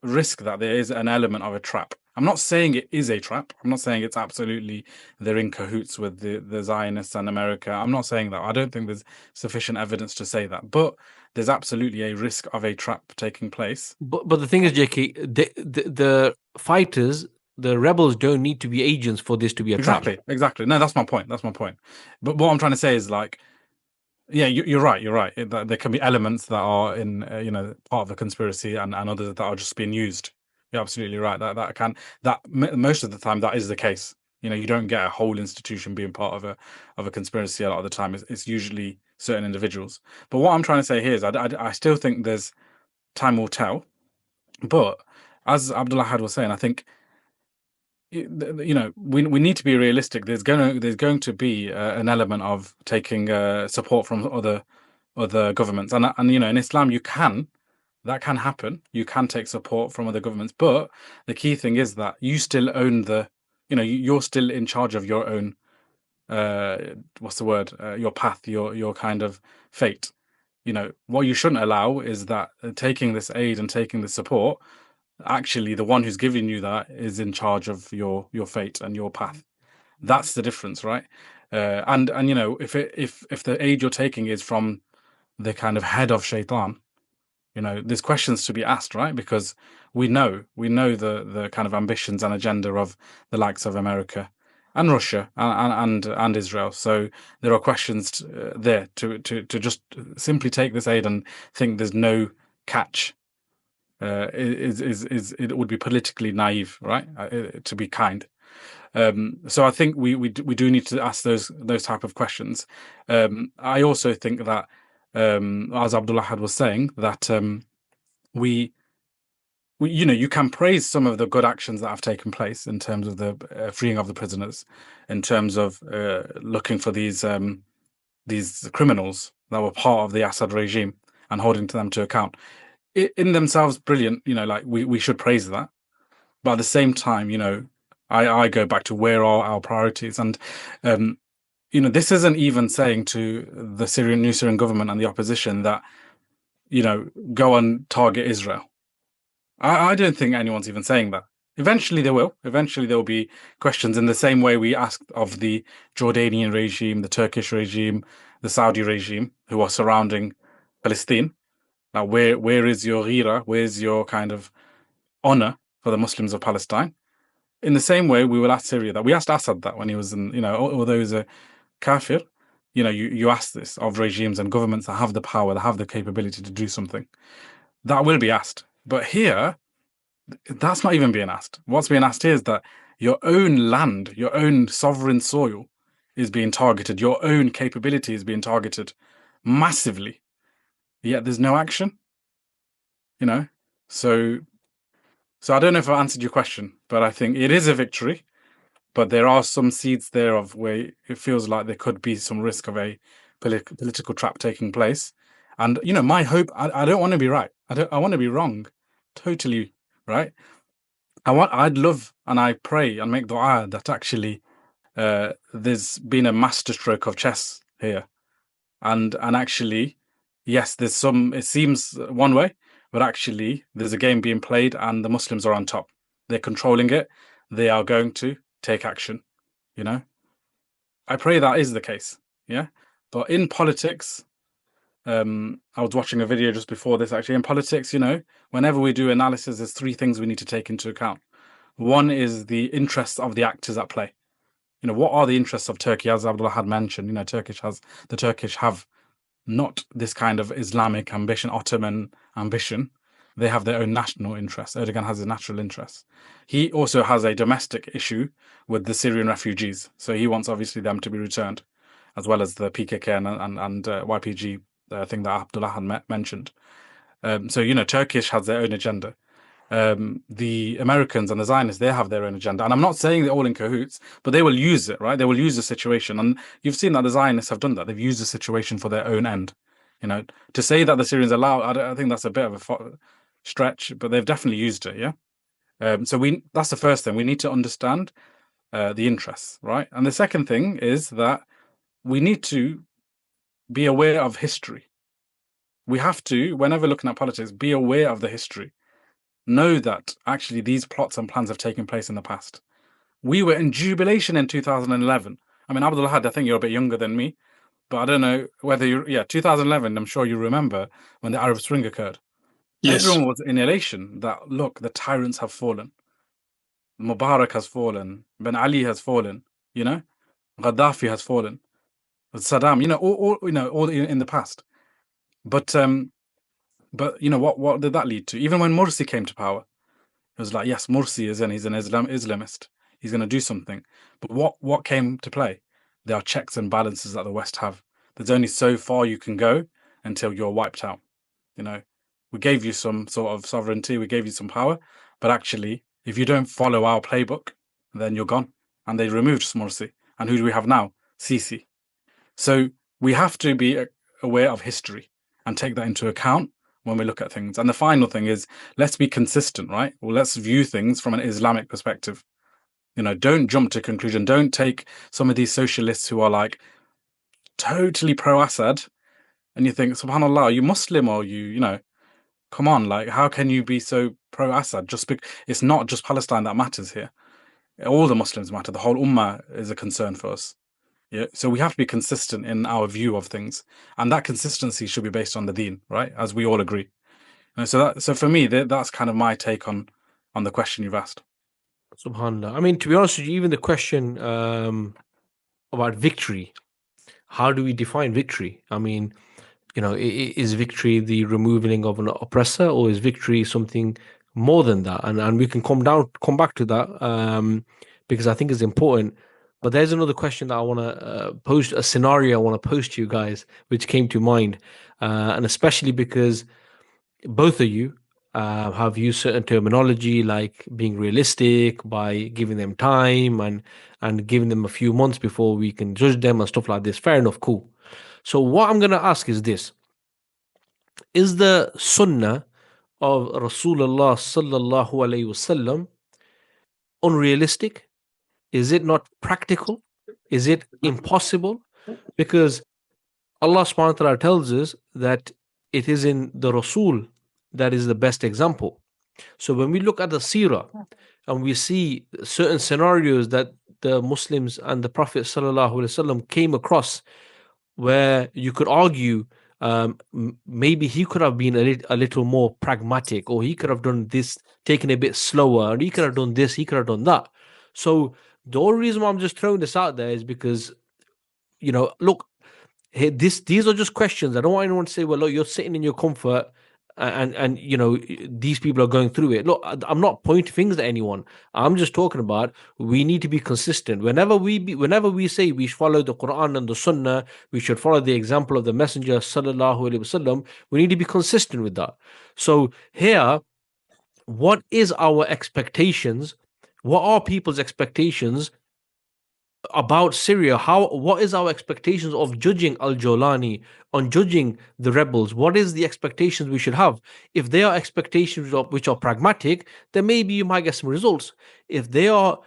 risk that there is an element of a trap. I'm not saying it is a trap. I'm not saying it's absolutely they're in cahoots with the Zionists and America. I'm not saying that. I don't think there's sufficient evidence to say that. But there's absolutely a risk of a trap taking place. But the thing is, JK, the fighters, the rebels, don't need to be agents for this to be a trap. Exactly. No, that's my point. But what I'm trying to say is, like, yeah, you're right. There can be elements that are in, part of the conspiracy, and others that are just being used. You're absolutely right. That most of the time that is the case. You don't get a whole institution being part of a conspiracy a lot of the time. It's usually certain individuals. But what I'm trying to say here is, I still think there's time will tell. But as Abdul Ahad was saying, I think we need to be realistic. There's going to be an element of taking support from other governments, and in Islam that can happen. You can take support from other governments, but the key thing is that you still own you're still in charge of your own what's the word, your path, your kind of fate. What you shouldn't allow is that taking this aid and taking the support, actually the one who's giving you that is in charge of your fate and your path. That's the difference, right? And if the aid you're taking is from the kind of head of Shaitan, there's questions to be asked, right? Because we know the kind of ambitions and agenda of the likes of America and Russia and Israel. So there are questions there to just simply take this aid and think there's no catch. It would be politically naive, right? To be kind. So I think we do need to ask those type of questions. I also think that, as Abdul Ahad was saying, that we you can praise some of the good actions that have taken place in terms of the freeing of the prisoners, in terms of looking for these criminals that were part of the Assad regime and holding them to account. In themselves, brilliant. Like we should praise that, but at the same time, I go back to where are our priorities, and this isn't even saying to the new Syrian government and the opposition that go and target Israel. I don't think anyone's even saying that. Eventually they will. Eventually there will be questions in the same way we asked of the Jordanian regime, the Turkish regime, the Saudi regime, who are surrounding Palestine. Now, where is your ghira? Where's your kind of honor for the Muslims of Palestine? In the same way, we will ask Syria that. We asked Assad that when he was in, although he was a kafir, you ask this of regimes and governments that have the power, that have the capability to do something. That will be asked. But here, that's not even being asked. What's being asked here is that your own land, your own sovereign soil is being targeted. Your own capability is being targeted massively. Yet there's no action. So I don't know if I answered your question, but I think it is a victory. But there are some seeds there of where it feels like there could be some risk of a political trap taking place. And my hope, I don't want to be right. I want to be wrong, totally right. I'd love and I pray and make dua that actually there's been a masterstroke of chess here, and actually, yes, there's some. It seems one way, but actually, there's a game being played, and the Muslims are on top. They're controlling it. They are going to take action. I pray that is the case. Yeah, but in politics, I was watching a video just before this. Actually, in politics, whenever we do analysis, there's three things we need to take into account. One is the interests of the actors at play. What are the interests of Turkey? As Abdul Ahad mentioned, the Turkish have not this kind of Islamic ambition, Ottoman ambition. They have their own national interests. Erdogan has a natural interest. He also has a domestic issue with the Syrian refugees. So he wants, obviously, them to be returned, as well as the PKK and YPG thing that Abdul Ahad mentioned. So, Turkish has their own agenda. The Americans and the Zionists, they have their own agenda. And I'm not saying they're all in cahoots, but they will use it, right? They will use the situation. And you've seen that the Zionists have done that. They've used the situation for their own end. To say that the Syrians are allowed, I think that's a bit of a stretch, but they've definitely used it, yeah? So that's the first thing. We need to understand the interests, right? And the second thing is that we need to be aware of history. We have to, whenever looking at politics, be aware of the history. Know that actually these plots and plans have taken place in the past. We were in jubilation in 2011. I mean, Abdul Ahad, I think you're a bit younger than me, but I don't know whether 2011, I'm sure you remember when the Arab Spring occurred. Yes. Everyone was in elation that, look, the tyrants have fallen. Mubarak has fallen. Ben Ali has fallen. Gaddafi has fallen. Saddam, all in the past. But what did that lead to? Even when Morsi came to power, it was like, yes, Morsi he's an Islamist. He's going to do something. But what came to play? There are checks and balances that the West have. There's only so far you can go until you're wiped out. We gave you some sort of sovereignty, we gave you some power, but actually, if you don't follow our playbook, then you're gone. And they removed Morsi. And who do we have now? Sisi. So we have to be aware of history and take that into account when we look at things. And the final thing is, let's be consistent, right? Well, let's view things from an Islamic perspective. Don't jump to conclusion. Don't take some of these socialists who are like totally pro-Assad and you think, subhanAllah, are you Muslim or come on, like, how can you be so pro-Assad? It's not just Palestine that matters here. All the Muslims matter. The whole Ummah is a concern for us. Yeah, so we have to be consistent in our view of things, and that consistency should be based on the Deen, right? As we all agree. So for me, that's kind of my take on the question you've asked. Subhanallah. I mean, to be honest with you, even the question about victory, how do we define victory? I mean, is victory the removing of an oppressor, or is victory something more than that? And we can come back to that because I think it's important. But there's another question that I want to pose, a scenario I want to pose to you guys, which came to mind, and especially because both of you have used certain terminology like being realistic, by giving them time and giving them a few months before we can judge them and stuff like this. Fair enough, cool. So what I'm going to ask is this: is the Sunnah of Rasulullah sallallahu alaihi wasallam unrealistic, Is it not practical? Is it impossible? Because Allah subhanahu wa ta'ala tells us that it is in the Rasul that is the best example. So when we look at the Seerah and we see certain scenarios that the Muslims and the Prophet sallallahu alaihi wasallam came across, where you could argue maybe he could have been a little more pragmatic, or he could have done this, taken a bit slower, or he could have done this, he could have done that. So the only reason why I'm just throwing this out there is because, look, hey, these are just questions. I don't want anyone to say, well, look, you're sitting in your comfort and these people are going through it. Look, I'm not pointing fingers at anyone. I'm just talking about we need to be consistent. Whenever we say we follow the Quran and the Sunnah, we should follow the example of the Messenger sallallahu alaihi wasallam. We need to be consistent with that. So here, what is our expectations? What are people's expectations about Syria? What is our expectations of judging al-Jolani, on judging the rebels? What is the expectations we should have? If they are expectations which are pragmatic, then maybe you might get some results. If they are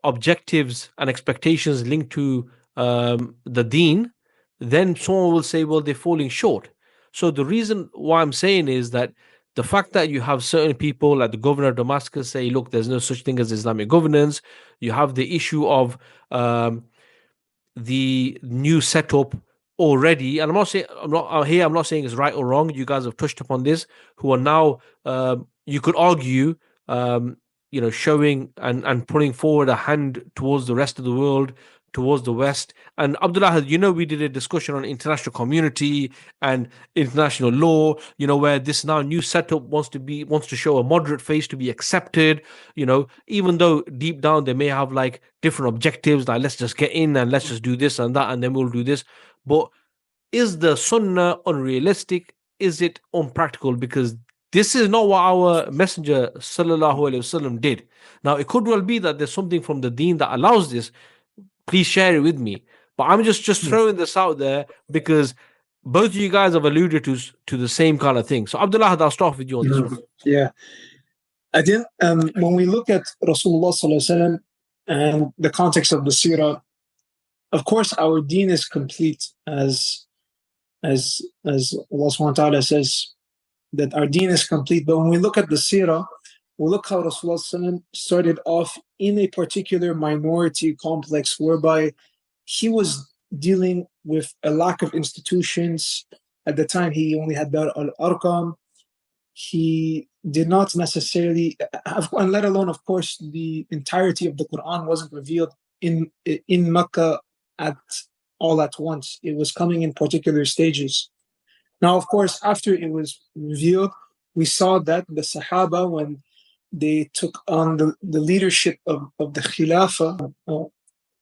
objectives and expectations linked to the deen, then someone will say, well, they're falling short. So the reason why I'm saying is that the fact that you have certain people like the governor of Damascus say, look, there's no such thing as Islamic governance. You have the issue of the new setup already. And I'm not saying it's right or wrong. You guys have touched upon this, who are now, you could argue, showing and putting forward a hand towards the rest of the world, towards the West. And Abdul Ahad, we did a discussion on international community and international law, where this now new setup wants to show a moderate face to be accepted, even though deep down they may have like different objectives, like let's just get in and let's just do this and that, and then we'll do this. But is the Sunnah unrealistic? Is it unpractical? Because this is not what our Messenger sallallahu alaihi wasallam did. Now, it could well be that there's something from the deen that allows this. Please share it with me. But I'm just throwing this out there because both of you guys have alluded to the same kind of thing. So Abdul Ahad, I'll start with you on this one. Yeah. I think when we look at Rasulullah sallallahu alaihi wasallam and the context of the Seerah, of course, our deen is complete, as Allah subhanahu wa ta'ala says that our deen is complete. But when we look at the Seerah, we look how Rasulullah started off in a particular minority complex whereby he was dealing with a lack of institutions. At the time, he only had Dar al-Arqam. He did not necessarily, and let alone, of course, the entirety of the Quran wasn't revealed in Mecca all at once. It was coming in particular stages. Now, of course, after it was revealed, we saw that the Sahaba, when they took on the leadership of the Khilafah,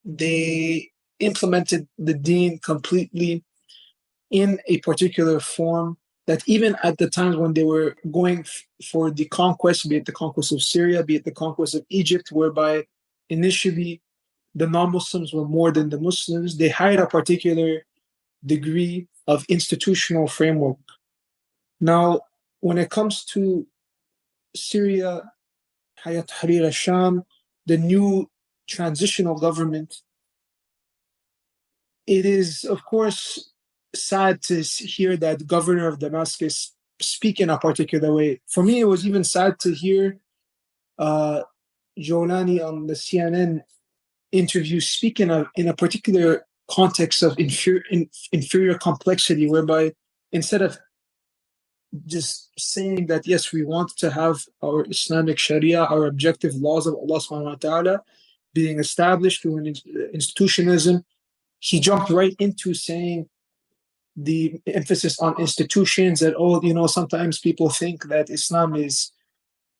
they implemented the deen completely in a particular form that even at the times when they were going for the conquest, be it the conquest of Syria, be it the conquest of Egypt, whereby initially the non-Muslims were more than the Muslims, they had a particular degree of institutional framework. Now, when it comes to Syria, Hayat Tahrir al-Sham, the new transitional government, it is, of course, sad to hear that governor of Damascus speak in a particular way. For me, it was even sad to hear al-Jolani on the CNN interview speak in a particular context of inferior complexity, whereby instead of just saying that, yes, we want to have our Islamic Sharia, our objective laws of Allah subhanahu wa ta'ala being established through an institutionalism, he jumped right into saying the emphasis on institutions, that, sometimes people think that Islam is,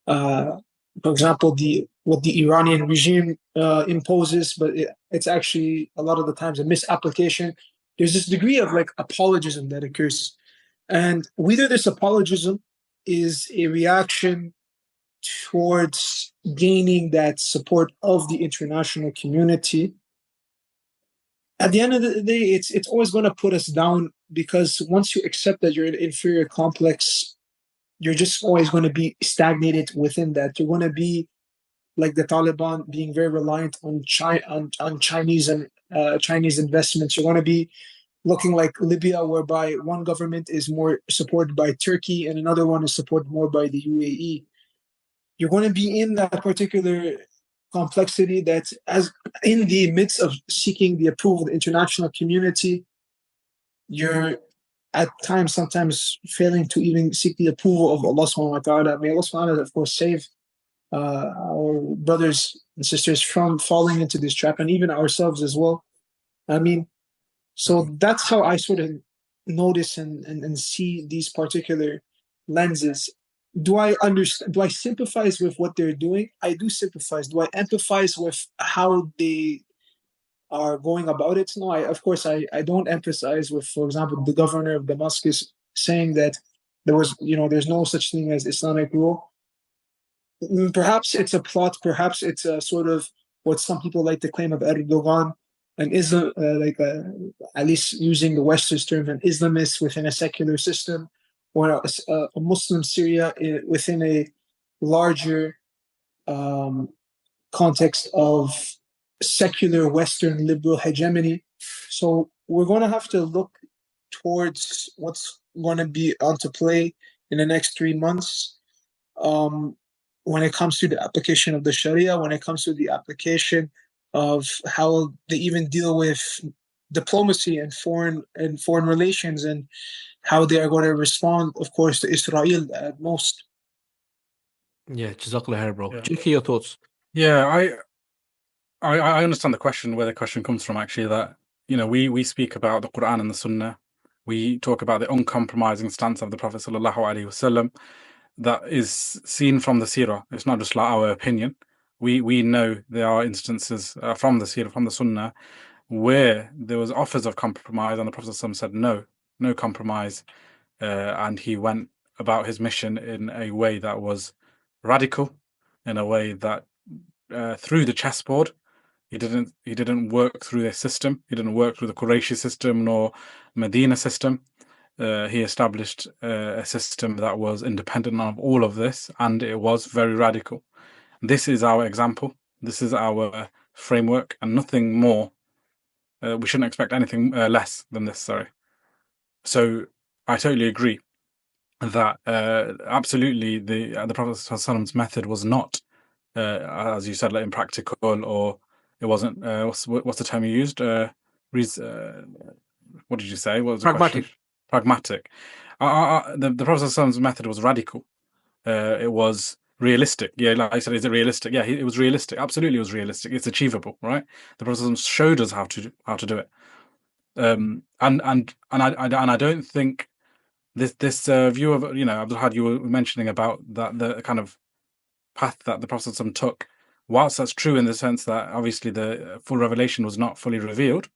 for example, what the Iranian regime imposes, but it's actually a lot of the times a misapplication. There's this degree of like apologism that occurs. And whether this apologism is a reaction towards gaining that support of the international community, at the end of the day, it's always going to put us down, because once you accept that you're an inferior complex, you're just always going to be stagnated within that. You're going to be like the Taliban being very reliant on Chinese and Chinese investments. You're going to be looking like Libya, whereby one government is more supported by Turkey and another one is supported more by the UAE. You're going to be in that particular complexity that, as in the midst of seeking the approval of the international community, you're at times sometimes failing to even seek the approval of Allah subhanahu wa ta'ala. May Allah subhanahu wa ta'ala, of course, save our brothers and sisters from falling into this trap, and even ourselves as well. I mean, so that's how I sort of notice and see these particular lenses. Do I understand? Do I sympathize with what they're doing? I do sympathize. Do I empathize with how they are going about it? No, of course, I don't empathize with, for example, the governor of Damascus saying that there's no such thing as Islamic rule. Perhaps it's a plot. Perhaps it's a sort of what some people like to claim of Erdogan, an Islam, at least using the Western term, an Islamist within a secular system, or a Muslim Syria within a larger context of secular Western liberal hegemony. So we're going to have to look towards what's going to be onto play in the next 3 months. When it comes to the application of the Sharia, when it comes to the application of how they even deal with diplomacy and foreign relations, and how they are going to respond, of course, to Israel at most. Yeah, Jazakallah khair, bro. Yeah. JK, your thoughts? Yeah, I understand the question, where the question comes from, actually, that, we speak about the Quran and the Sunnah. We talk about the uncompromising stance of the Prophet sallallahu alaihi wasallam that is seen from the Seerah. It's not just like our opinion. We know there are instances from the Seerah, from the Sunnah, where there was offers of compromise, and the Prophet ﷺ said no compromise, and he went about his mission in a way that was radical, in a way that through the chessboard. He didn't work through their system. He didn't work through the Qurayshi system nor Medina system. He established a system that was independent of all of this, and it was very radical. This is our example. This is our framework, and nothing more. We shouldn't expect anything less than this. Sorry. So I totally agree that absolutely the Prophet ﷺ's method was not, as you said, like impractical, or it wasn't. What's the term you used? What did you say? What was the Pragmatic. question? Pragmatic. The Prophet ﷺ's method was radical. It was realistic. Yeah, like I said, is it realistic? Yeah, it was realistic. Absolutely, it was realistic. It's achievable, right? The Prophet ﷺ showed us how to do it. And I don't think this view of, Abdul Ahad, you were mentioning about that, the kind of path that the Prophet ﷺ took. Whilst that's true in the sense that obviously the full revelation was not fully revealed,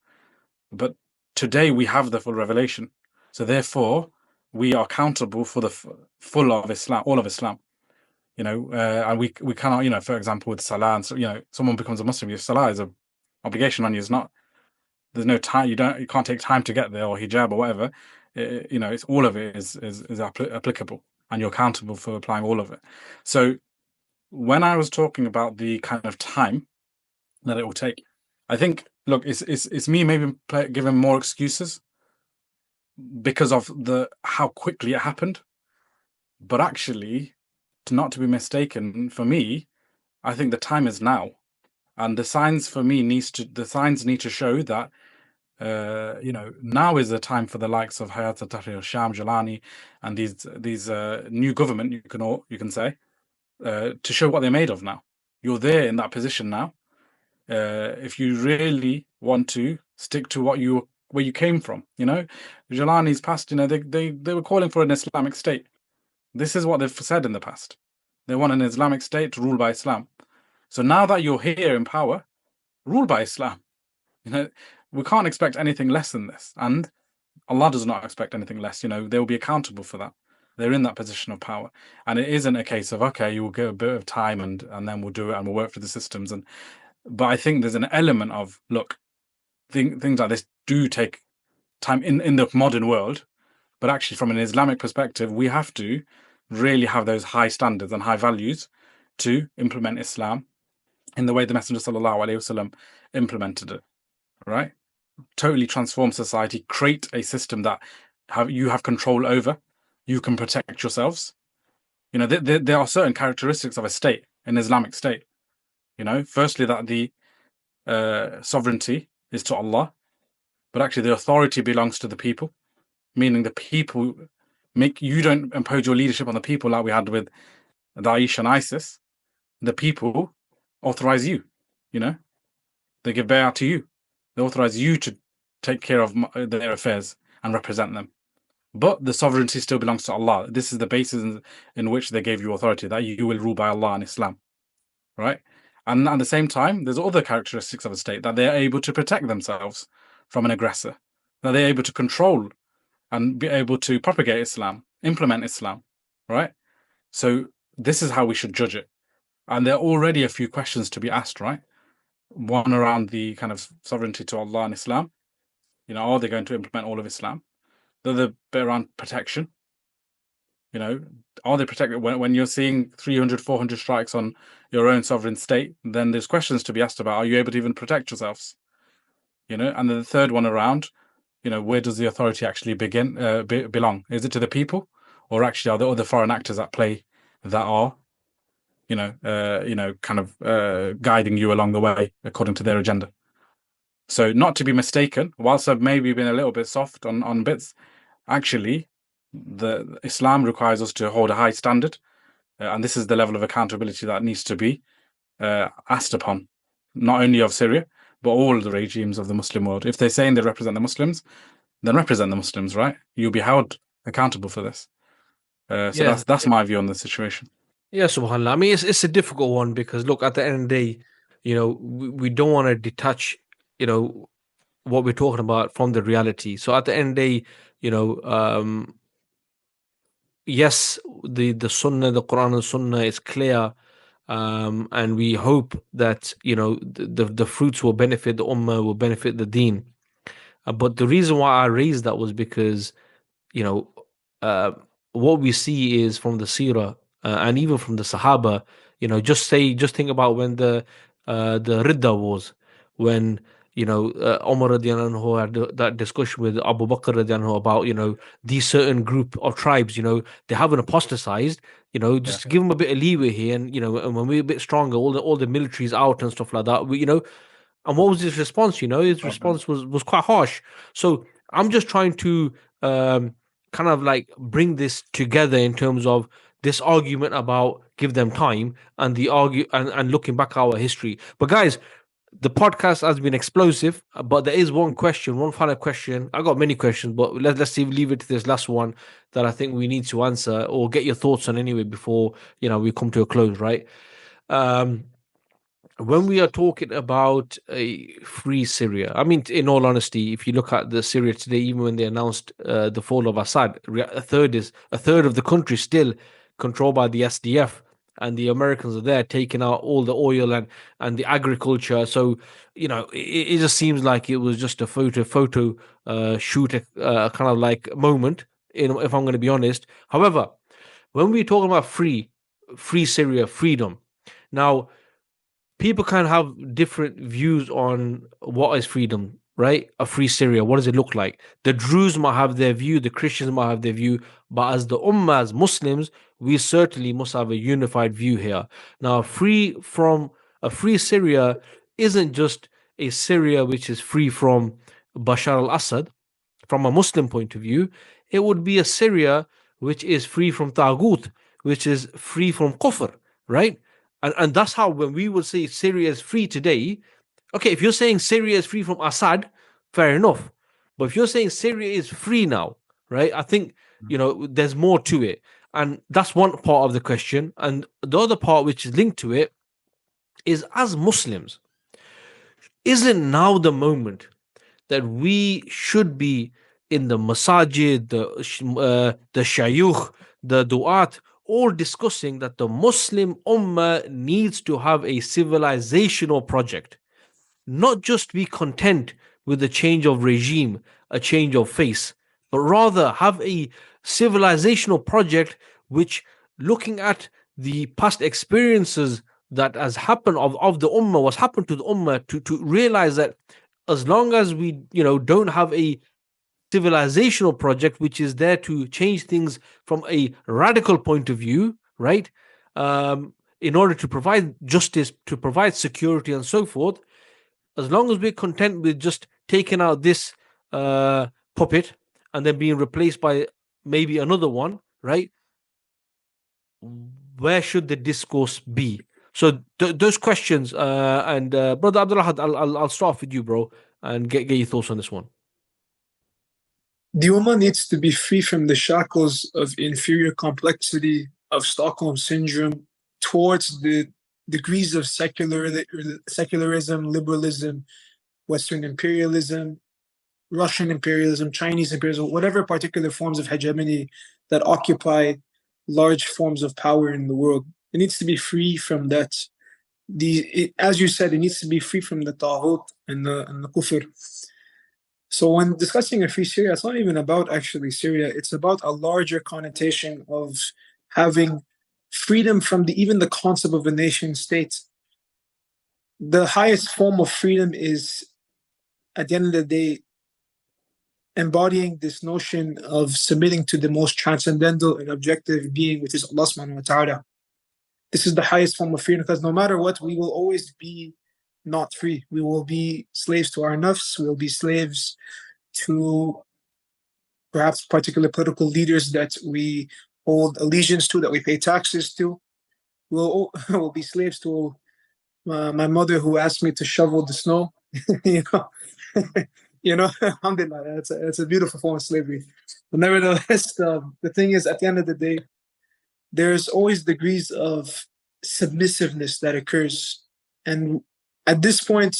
but today we have the full revelation. So therefore, we are accountable for the full of Islam, all of Islam. And we cannot, for example, with Salah, and someone becomes a Muslim, your Salah is an obligation on you. It's not. There's no time. You can't take time to get there, or hijab or whatever. It's all of it is applicable, and you're accountable for applying all of it. So when I was talking about the kind of time that it will take, I think, look, it's me maybe giving more excuses because of how quickly it happened. But actually, not to be mistaken, for me, I think the time is now, and the signs for me need to show that now is the time for the likes of Hayat al-Tahrir al-Sham, al-Jolani, and these new government, you can say, to show what they're made of now. You're there in that position now. If you really want to stick to where you came from, Jolani's past, they were calling for an Islamic state. This is what they've said in the past. They want an Islamic state to rule by Islam. So now that you're here in power, rule by Islam. We can't expect anything less than this, and Allah does not expect anything less. They will be accountable for that. They're in that position of power, and it isn't a case of, okay, you will give a bit of time and then we'll do it and we'll work through the systems. But I think there's an element of, look, things like this do take time in the modern world, but actually from an Islamic perspective, we have to really have those high standards and high values to implement Islam in the way the Messenger sallallahu alaihi wasallam implemented it, right? Totally transform society, create a system that you have control over, you can protect yourselves. You know, there are certain characteristics of a state, an Islamic state. You know, firstly, that the sovereignty is to Allah, but actually the authority belongs to the people, meaning the people you don't impose your leadership on the people like we had with Daesh and ISIS. The people authorize you, you know, they give bay'ah to you. They authorize you to take care of their affairs and represent them. But the sovereignty still belongs to Allah. This is the basis in which they gave you authority, that you will rule by Allah and Islam, right? And at the same time, there's other characteristics of a state, that they're able to protect themselves from an aggressor, that they're able to control and be able to propagate Islam, implement Islam, right? So this is how we should judge it. And there are already a few questions to be asked, right? One around the kind of sovereignty to Allah and Islam. You know, are they going to implement all of Islam? The other bit around protection. You know, are they protected? When you're seeing 300, 400 strikes on your own sovereign state, then there's questions to be asked about. Are you able to even protect yourselves? You know, and then the third one around, you know, where does the authority actually belong? Is it to the people, or actually are there other foreign actors at play that are, kind of guiding you along the way according to their agenda? So not to be mistaken, whilst I've maybe been a little bit soft on bits, actually, the Islam requires us to hold a high standard, and this is the level of accountability that needs to be asked upon, not only of Syria, but all the regimes of the Muslim world. If they're saying they represent the Muslims, then represent the Muslims, right? You'll be held accountable for this. So that's my view on the situation. Yeah, subhanAllah. I mean, it's a difficult one because, look, at the end of the day, you know, we don't want to detach, you know, what we're talking about from the reality. So at the end of the day, you know, yes, the Sunnah, the Quran and Sunnah is clear, and we hope that, you know, the fruits will benefit the Ummah, will benefit the Deen. But the reason why I raised that was because, you know, what we see is from the Seerah and even from the Sahaba, you know, just think about when the Ridda wars, when, you know, Umar radiallahu anhu had that discussion with Abu Bakr radiallahu anhu about, you know, these certain group of tribes, you know, they haven't apostatized, you know, just give them a bit of leeway here, and, you know, and when we're a bit stronger, all the military's out and stuff like that, you know. And what was his response? You know, his response was quite harsh. So I'm just trying to kind of like bring this together in terms of this argument about give them time and the and looking back at our history. But guys, the podcast has been explosive, but there is one final question. I got many questions, but let's leave it to this last one that I think we need to answer or get your thoughts on anyway before, you know, we come to a close, right? When we are talking about a free Syria, I mean, in all honesty, if you look at the Syria today, even when they announced the fall of Assad, a third of the country still controlled by the SDF, and the Americans are there taking out all the oil and the agriculture. So, you know, it just seems like it was just a photo shoot, kind of like moment, if I'm going to be honest. However, when we're talking about free Syria, freedom, now, people can have different views on what is freedom, right? A free Syria, what does it look like? The Druze might have their view, the Christians might have their view, but as the Ummah, as Muslims, we certainly must have a unified view here. Now, a free Syria isn't just a Syria which is free from Bashar Al Assad. From a Muslim point of view, it would be a Syria which is free from Taghut, which is free from Kufr, right? And that's how, when we would say Syria is free today, okay, if you're saying Syria is free from Assad, fair enough. But if you're saying Syria is free now, right, I think, you know, there's more to it. And that's one part of the question. And the other part, which is linked to it, is as Muslims, isn't now the moment that we should be in the masajid, the shayukh, the du'at, all discussing that the Muslim Ummah needs to have a civilizational project, not just be content with a change of regime, a change of face, but rather have a civilizational project which, looking at the past experiences that has happened of the Ummah, what's happened to the Ummah, to realize that as long as we, don't have a civilizational project which is there to change things from a radical point of view, right? In order to provide justice, to provide security, and so forth, as long as we're content with just taking out this puppet and then being replaced by maybe another one, right? Where should the discourse be? So those questions, and Brother Abdul Ahad, I'll start off with you, bro, and get your thoughts on this one. The Ummah needs to be free from the shackles of inferior complexity, of Stockholm syndrome, towards the degrees of secularism, liberalism, Western imperialism, Russian imperialism, Chinese imperialism, whatever particular forms of hegemony that occupy large forms of power in the world. It needs to be free from that. As you said, it needs to be free from the taghut and the kufr. So when discussing a free Syria, it's not even about actually Syria. It's about a larger connotation of having freedom from even the concept of a nation state. The highest form of freedom is, at the end of the day, embodying this notion of submitting to the most transcendental and objective being, which is Allah subhanahu wa ta'ala. This is the highest form of freedom, because no matter what, we will always be not free. We will be slaves to our nafs. We will be slaves to perhaps particular political leaders that we hold allegiance to, that we pay taxes to. We'll be slaves to my mother, who asked me to shovel the snow. Alhamdulillah, it's a beautiful form of slavery. But nevertheless, the thing is, at the end of the day, there's always degrees of submissiveness that occurs. And at this point,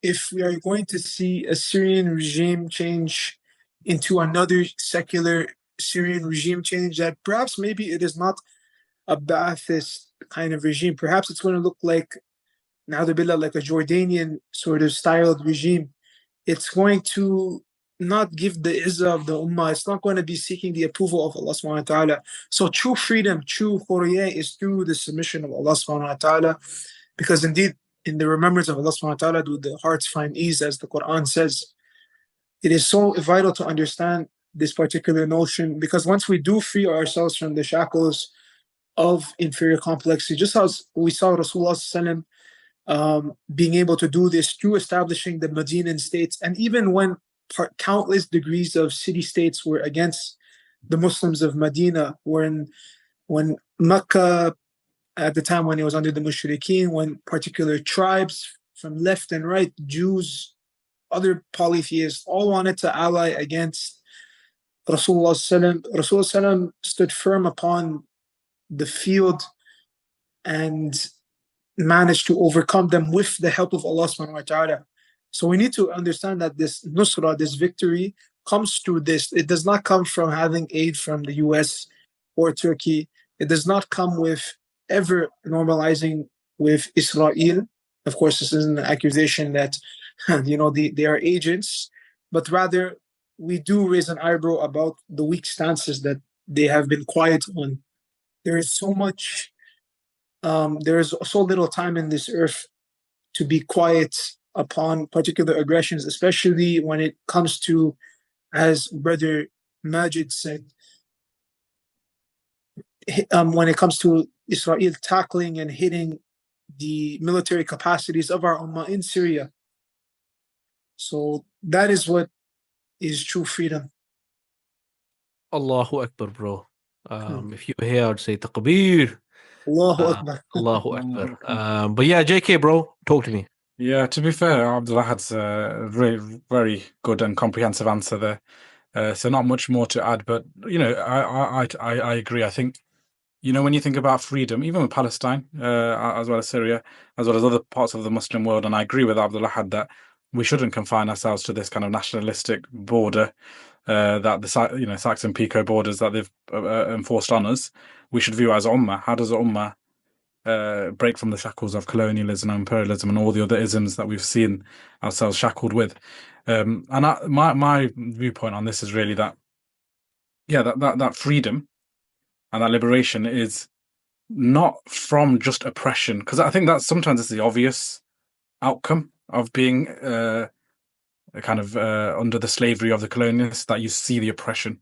if we are going to see a Syrian regime change into another secular Syrian regime change, that perhaps maybe it is not a Ba'athist kind of regime. Perhaps it's going to look like, na'udhu like a Jordanian sort of styled regime. It's going to not give the izzah of the Ummah. It's not going to be seeking the approval of Allah subhanahu wa ta'ala. So true freedom, true hurriyah is through the submission of Allah subhanahu wa ta'ala. Because indeed, in the remembrance of Allah subhanahu wa ta'ala do the hearts find ease, as the Quran says. It is so vital to understand this particular notion, because once we do free ourselves from the shackles of inferior complexity, just as we saw Rasulullah being able to do this through establishing the Medinan states, and even when countless degrees of city-states were against the Muslims of Medina, when Mecca, at the time when it was under the mushrikeen, when particular tribes from left and right, Jews, other polytheists, all wanted to ally against Rasulullah. Rasulullah stood firm upon the field and managed to overcome them with the help of Allah subhanahu wa ta'ala. So we need to understand that this nusra, this victory, comes through this. It does not come from having aid from the US or Turkey. It does not come with ever normalizing with Israel. Of course, this isn't an accusation that they are agents, but rather we do raise an eyebrow about the weak stances that they have been quiet on. There is so much, there is so little time in this earth to be quiet upon particular aggressions, especially when it comes to, as Brother Majid said, when it comes to Israel tackling and hitting the military capacities of our Ummah in Syria. So that is what is true freedom. Allahu Akbar, bro. If you were here, I'd say Taqbeer. Allahu Akbar. Allahu Akbar. But yeah, JK, bro, talk to me. Yeah, to be fair, Abdul Ahad's a very, very good and comprehensive answer there. So not much more to add, but I agree. I think, when you think about freedom, even with Palestine, as well as Syria, as well as other parts of the Muslim world, and I agree with Abdul Ahad that we shouldn't confine ourselves to this kind of nationalistic border that the Sykes and Picot borders that they've enforced on us. We should view as Ummah. How does the Ummah break from the shackles of colonialism and imperialism and all the other isms that we've seen ourselves shackled with? And my viewpoint on this is really that, that freedom and that liberation is not from just oppression, because I think that sometimes it's the obvious outcome of being kind of under the slavery of the colonialists, that you see the oppression.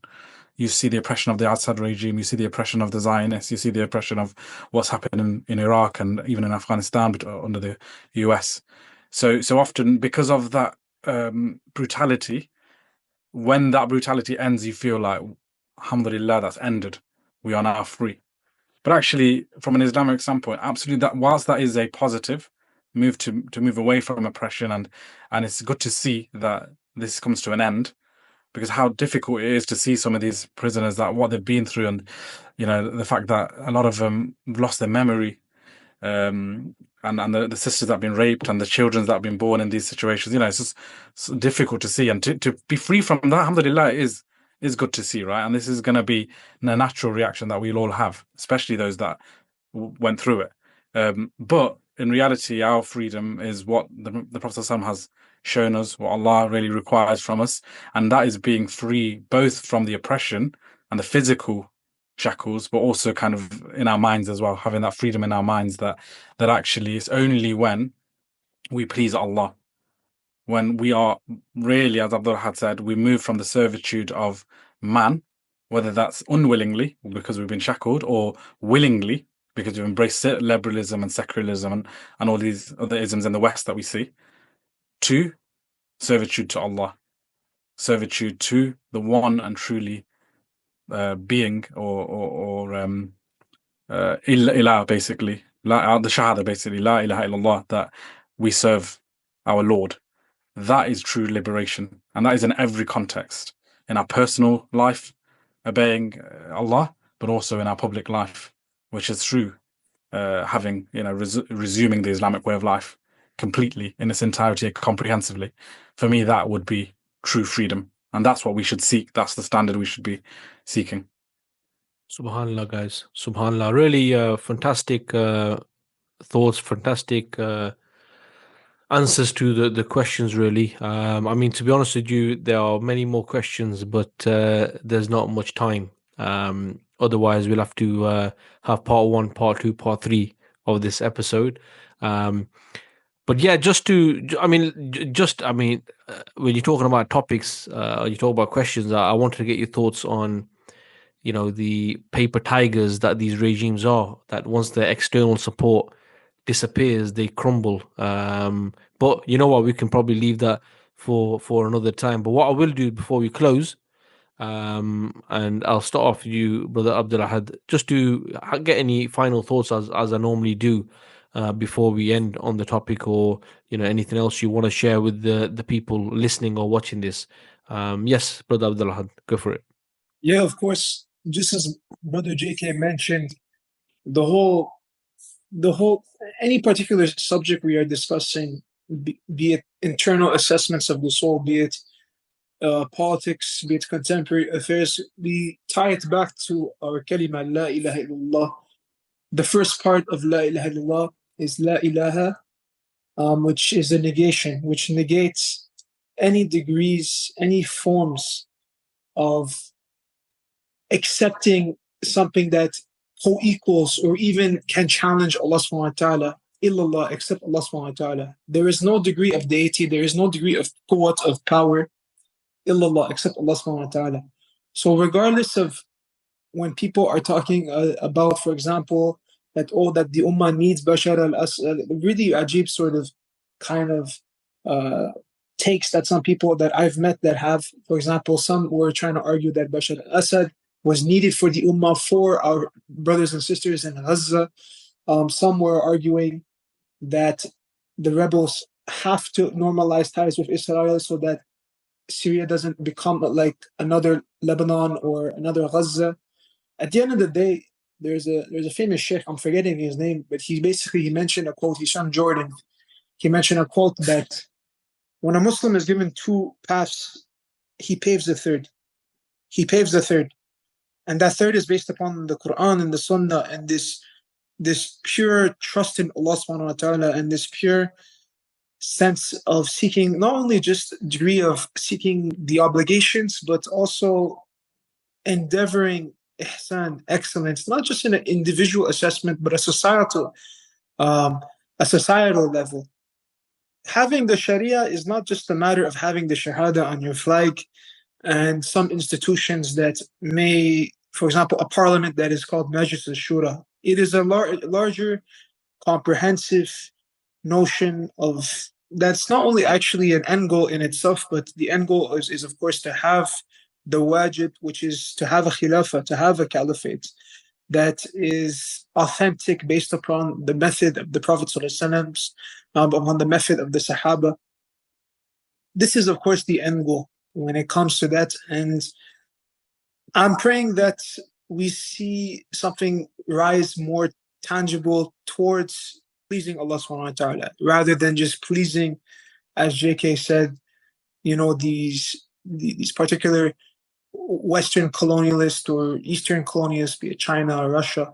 You see the oppression of the Assad regime, you see the oppression of the Zionists, you see the oppression of what's happening in Iraq and even in Afghanistan under the US. So often, because of that brutality, when that brutality ends, you feel like, alhamdulillah, that's ended. We are now free. But actually, from an Islamic standpoint, absolutely, that whilst that is a positive move to move away from oppression, and it's good to see that this comes to an end, because how difficult it is to see some of these prisoners, that what they've been through, and the fact that a lot of them lost their memory, and the sisters that have been raped and the children that have been born in these situations. It's just so difficult to see, and to be free from that, alhamdulillah, is good to see, right? And this is going to be a natural reaction that we'll all have, especially those that went through it. But in reality, our freedom is what the Prophet ﷺ has shown us, what Allah really requires from us, and that is being free both from the oppression and the physical shackles, but also kind of in our minds as well, having that freedom in our minds that actually it's only when we please Allah, when we are really, as Abdul Ahad said, we move from the servitude of man, whether that's unwillingly because we've been shackled, or willingly because we've embraced liberalism and secularism and all these other isms in the West that we see, to servitude to Allah, servitude to the one and truly being, or ilah, basically, the shahada, basically, la ilaha illallah, that we serve our Lord. That is true liberation, and that is in every context, in our personal life, obeying Allah, but also in our public life, which is through having, resuming the Islamic way of life completely in its entirety, comprehensively. For me, that would be true freedom, and that's what we should seek. That's the standard we should be seeking. Subhanallah, guys. Subhanallah. Really fantastic thoughts, fantastic answers to the questions, really. I mean, to be honest with you, there are many more questions, but there's not much time. Otherwise, we'll have to have part 1, part 2, part 3 of this episode. But yeah, when you're talking about topics, you talk about questions, I wanted to get your thoughts on, the paper tigers that these regimes are, that once the external support disappears, they crumble. But you know what, we can probably leave that for another time. But what I will do before we close, and I'll start off with you, Brother Abdul Ahad, just to get any final thoughts as I normally do, before we end on the topic, or anything else you want to share with the people listening or watching this. Yes, Brother Abdul Ahad, go for it. Yeah, of course. Just as Brother JK mentioned, the whole any particular subject we are discussing, be it internal assessments of the soul, be it politics, be it contemporary affairs, we tie it back to our kalima, la ilaha illallah. The first part of la ilaha illallah is la ilaha, which is a negation, which negates any degrees, any forms of accepting something that co-equals or even can challenge Allah subhanahu wa ta'ala, illallah, except Allah subhanahu wa ta'ala. There is no degree of deity, there is no degree of quwwat, of power, illallah, except Allah subhanahu wa ta'ala. So regardless of when people are talking about, for example, that the Ummah needs Bashar Al Assad, really ajib sort of kind of takes that some people that I've met that have, for example, some were trying to argue that Bashar Al Assad was needed for the Ummah, for our brothers and sisters in Gaza. Some were arguing that the rebels have to normalize ties with Israel so that Syria doesn't become like another Lebanon or another Gaza. At the end of the day, there's a famous sheikh, I'm forgetting his name, but he mentioned a quote. He's from Jordan. He mentioned a quote that when a Muslim is given 2 paths, he paves the third. He paves the third. And that third is based upon the Quran and the Sunnah, and this pure trust in Allah subhanahu wa ta'ala, and this pure sense of seeking not only just degree of seeking the obligations, but also endeavoring ihsan, excellence, not just in an individual assessment, but um, a societal level. Having the Sharia is not just a matter of having the Shahada on your flag and some institutions that may, for example, a parliament that is called Majlis al-Shura. It is a larger, comprehensive notion of that's not only actually an end goal in itself, but the end goal is of course to have the wajib, which is to have a khilafah, to have a caliphate that is authentic based upon the method of the Prophet ﷺ, upon the method of the Sahaba. This is, of course, the end goal when it comes to that. And I'm praying that we see something rise more tangible towards pleasing Allah subhanahu wa ta'ala, rather than just pleasing, as JK said, these particular Western colonialists or Eastern colonialists, be it China or Russia.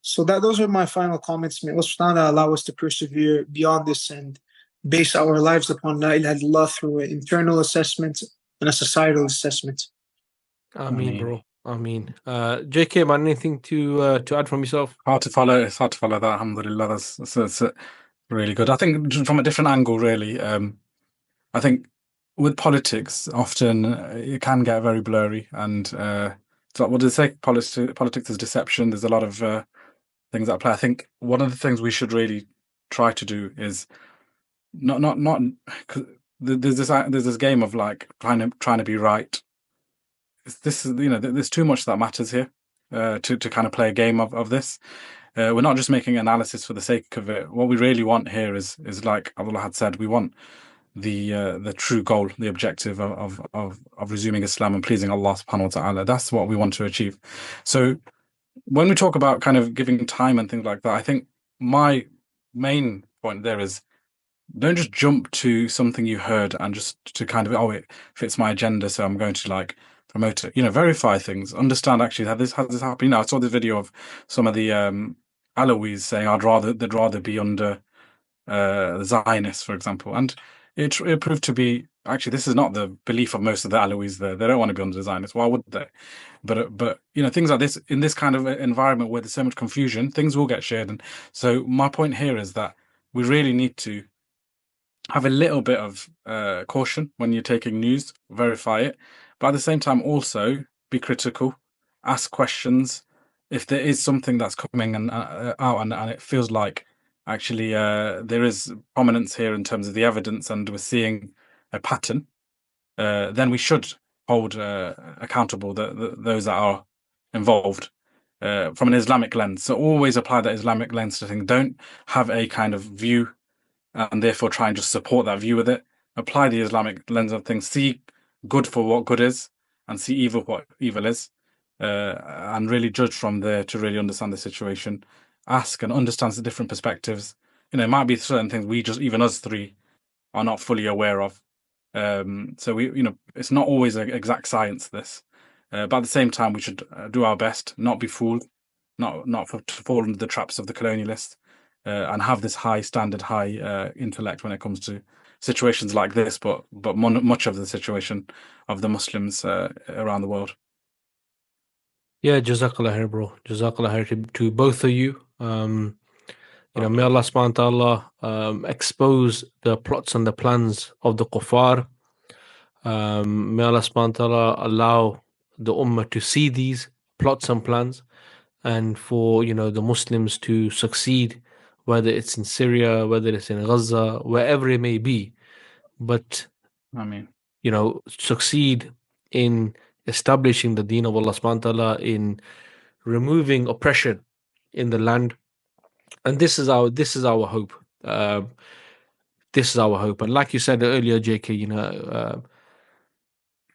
So those are my final comments. May Allah subhanahu wa ta'ala allow us to persevere beyond this and base our lives upon La ilaha illallah through an internal assessment and a societal assessment. Ameen, bro. Ameen. JK, man, anything to add from yourself? Hard to follow. It's hard to follow that. Alhamdulillah, that's really good. I think from a different angle, really. I think with politics, often it can get very blurry, and so what do they say? Politics is deception. There's a lot of things at play. I think one of the things we should really try to do is not. There's this game of like trying to be right. This is there's too much that matters here to kind of play a game of this. We're not just making analysis for the sake of it. What we really want here is like Abdul Ahad said, we want the true goal, the objective of resuming Islam and pleasing Allah subhanahu wa ta'ala. That's what we want to achieve. So when we talk about kind of giving time and things like that, I think my main point there is don't just jump to something you heard and just to kind of, it fits my agenda, so I'm going to like promote it. Verify things, understand actually has this happened. I saw the video of some of the Alawis saying they'd rather be under the Zionists, for example, and it proved to be actually this is not the belief of most of the Alawis there. They don't want to be under the Zionists. Why would they? But things like this in this kind of environment where there's so much confusion, things will get shared. And so my point here is that we really need to have a little bit of caution when you're taking news, verify it, but at the same time also be critical, ask questions. If there is something that's coming out and it feels like actually there is prominence here in terms of the evidence and we're seeing a pattern, then we should hold accountable those that are involved from an Islamic lens. So always apply that Islamic lens to things. Don't have a kind of view and therefore try and just support that view with it. Apply the Islamic lens of things. See good for what good is and see evil what evil is. And really judge from there to really understand the situation. Ask and understand the different perspectives. It might be certain things even us three are not fully aware of. So it's not always an exact science, this. But at the same time, we should do our best, not be fooled, not to fall into the traps of the colonialists, and have this high standard, high intellect when it comes to situations like this, but much of the situation of the Muslims around the world. Yeah, Jazakallah khair, bro. Jazakallah khair to both of you. May Allah subhanahu wa ta'ala expose the plots and the plans of the kuffar. May Allah subhanahu wa ta'ala allow the Ummah to see these plots and plans, and for the Muslims to succeed, whether it's in Syria, whether it's in Gaza, wherever it may be. But succeed in establishing the deen of Allah subhanahu wa ta'ala, in removing oppression in the land. And this is our hope. This is our hope. And like you said earlier, JK,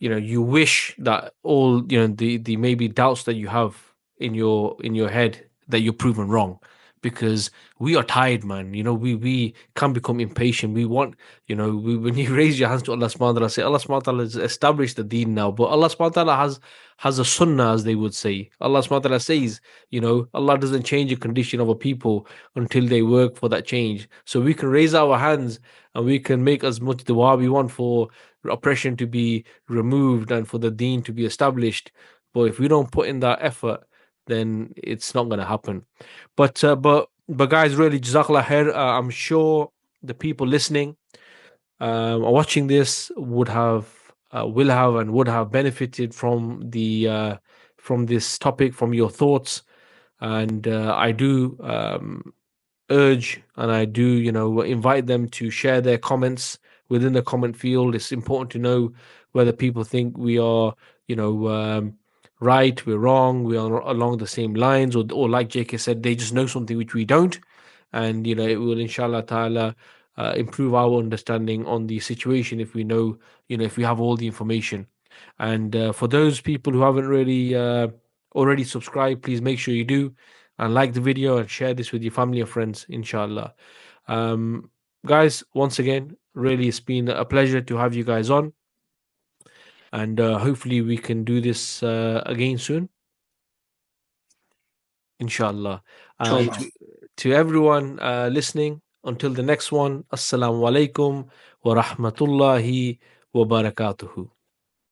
you wish that all the maybe doubts that you have in your head, that you're proven wrong, because we are tired, man. We can become impatient. We want, when you raise your hands to Allah subhanahu wa ta'ala, say Allah subhanahu wa ta'ala has established the deen now, but Allah subhanahu wa ta'ala has a sunnah, as they would say. Allah subhanahu wa ta'ala says, Allah doesn't change the condition of a people until they work for that change. So we can raise our hands and we can make as much dua we want for oppression to be removed and for the deen to be established. But if we don't put in that effort, then it's not going to happen. But guys, really, Jazakallah khair. I'm sure the people listening, watching this would have, will have, and would have benefited from the from this topic, from your thoughts, and I do urge, and I do, invite them to share their comments within the comment field. It's important to know whether people think we are, right, we're wrong, we are along the same lines, or like JK said, they just know something which we don't, and it will, inshallah ta'ala, improve our understanding on the situation if we know, if we have all the information. And for those people who haven't really already subscribed, please make sure you do, and like the video and share this with your family and friends, inshallah. Guys, once again, really, it's been a pleasure to have you guys on, and hopefully we can do this again soon, inshallah. And to everyone listening, until the next one, assalamu alaikum wa rahmatullahi wa barakatuhu.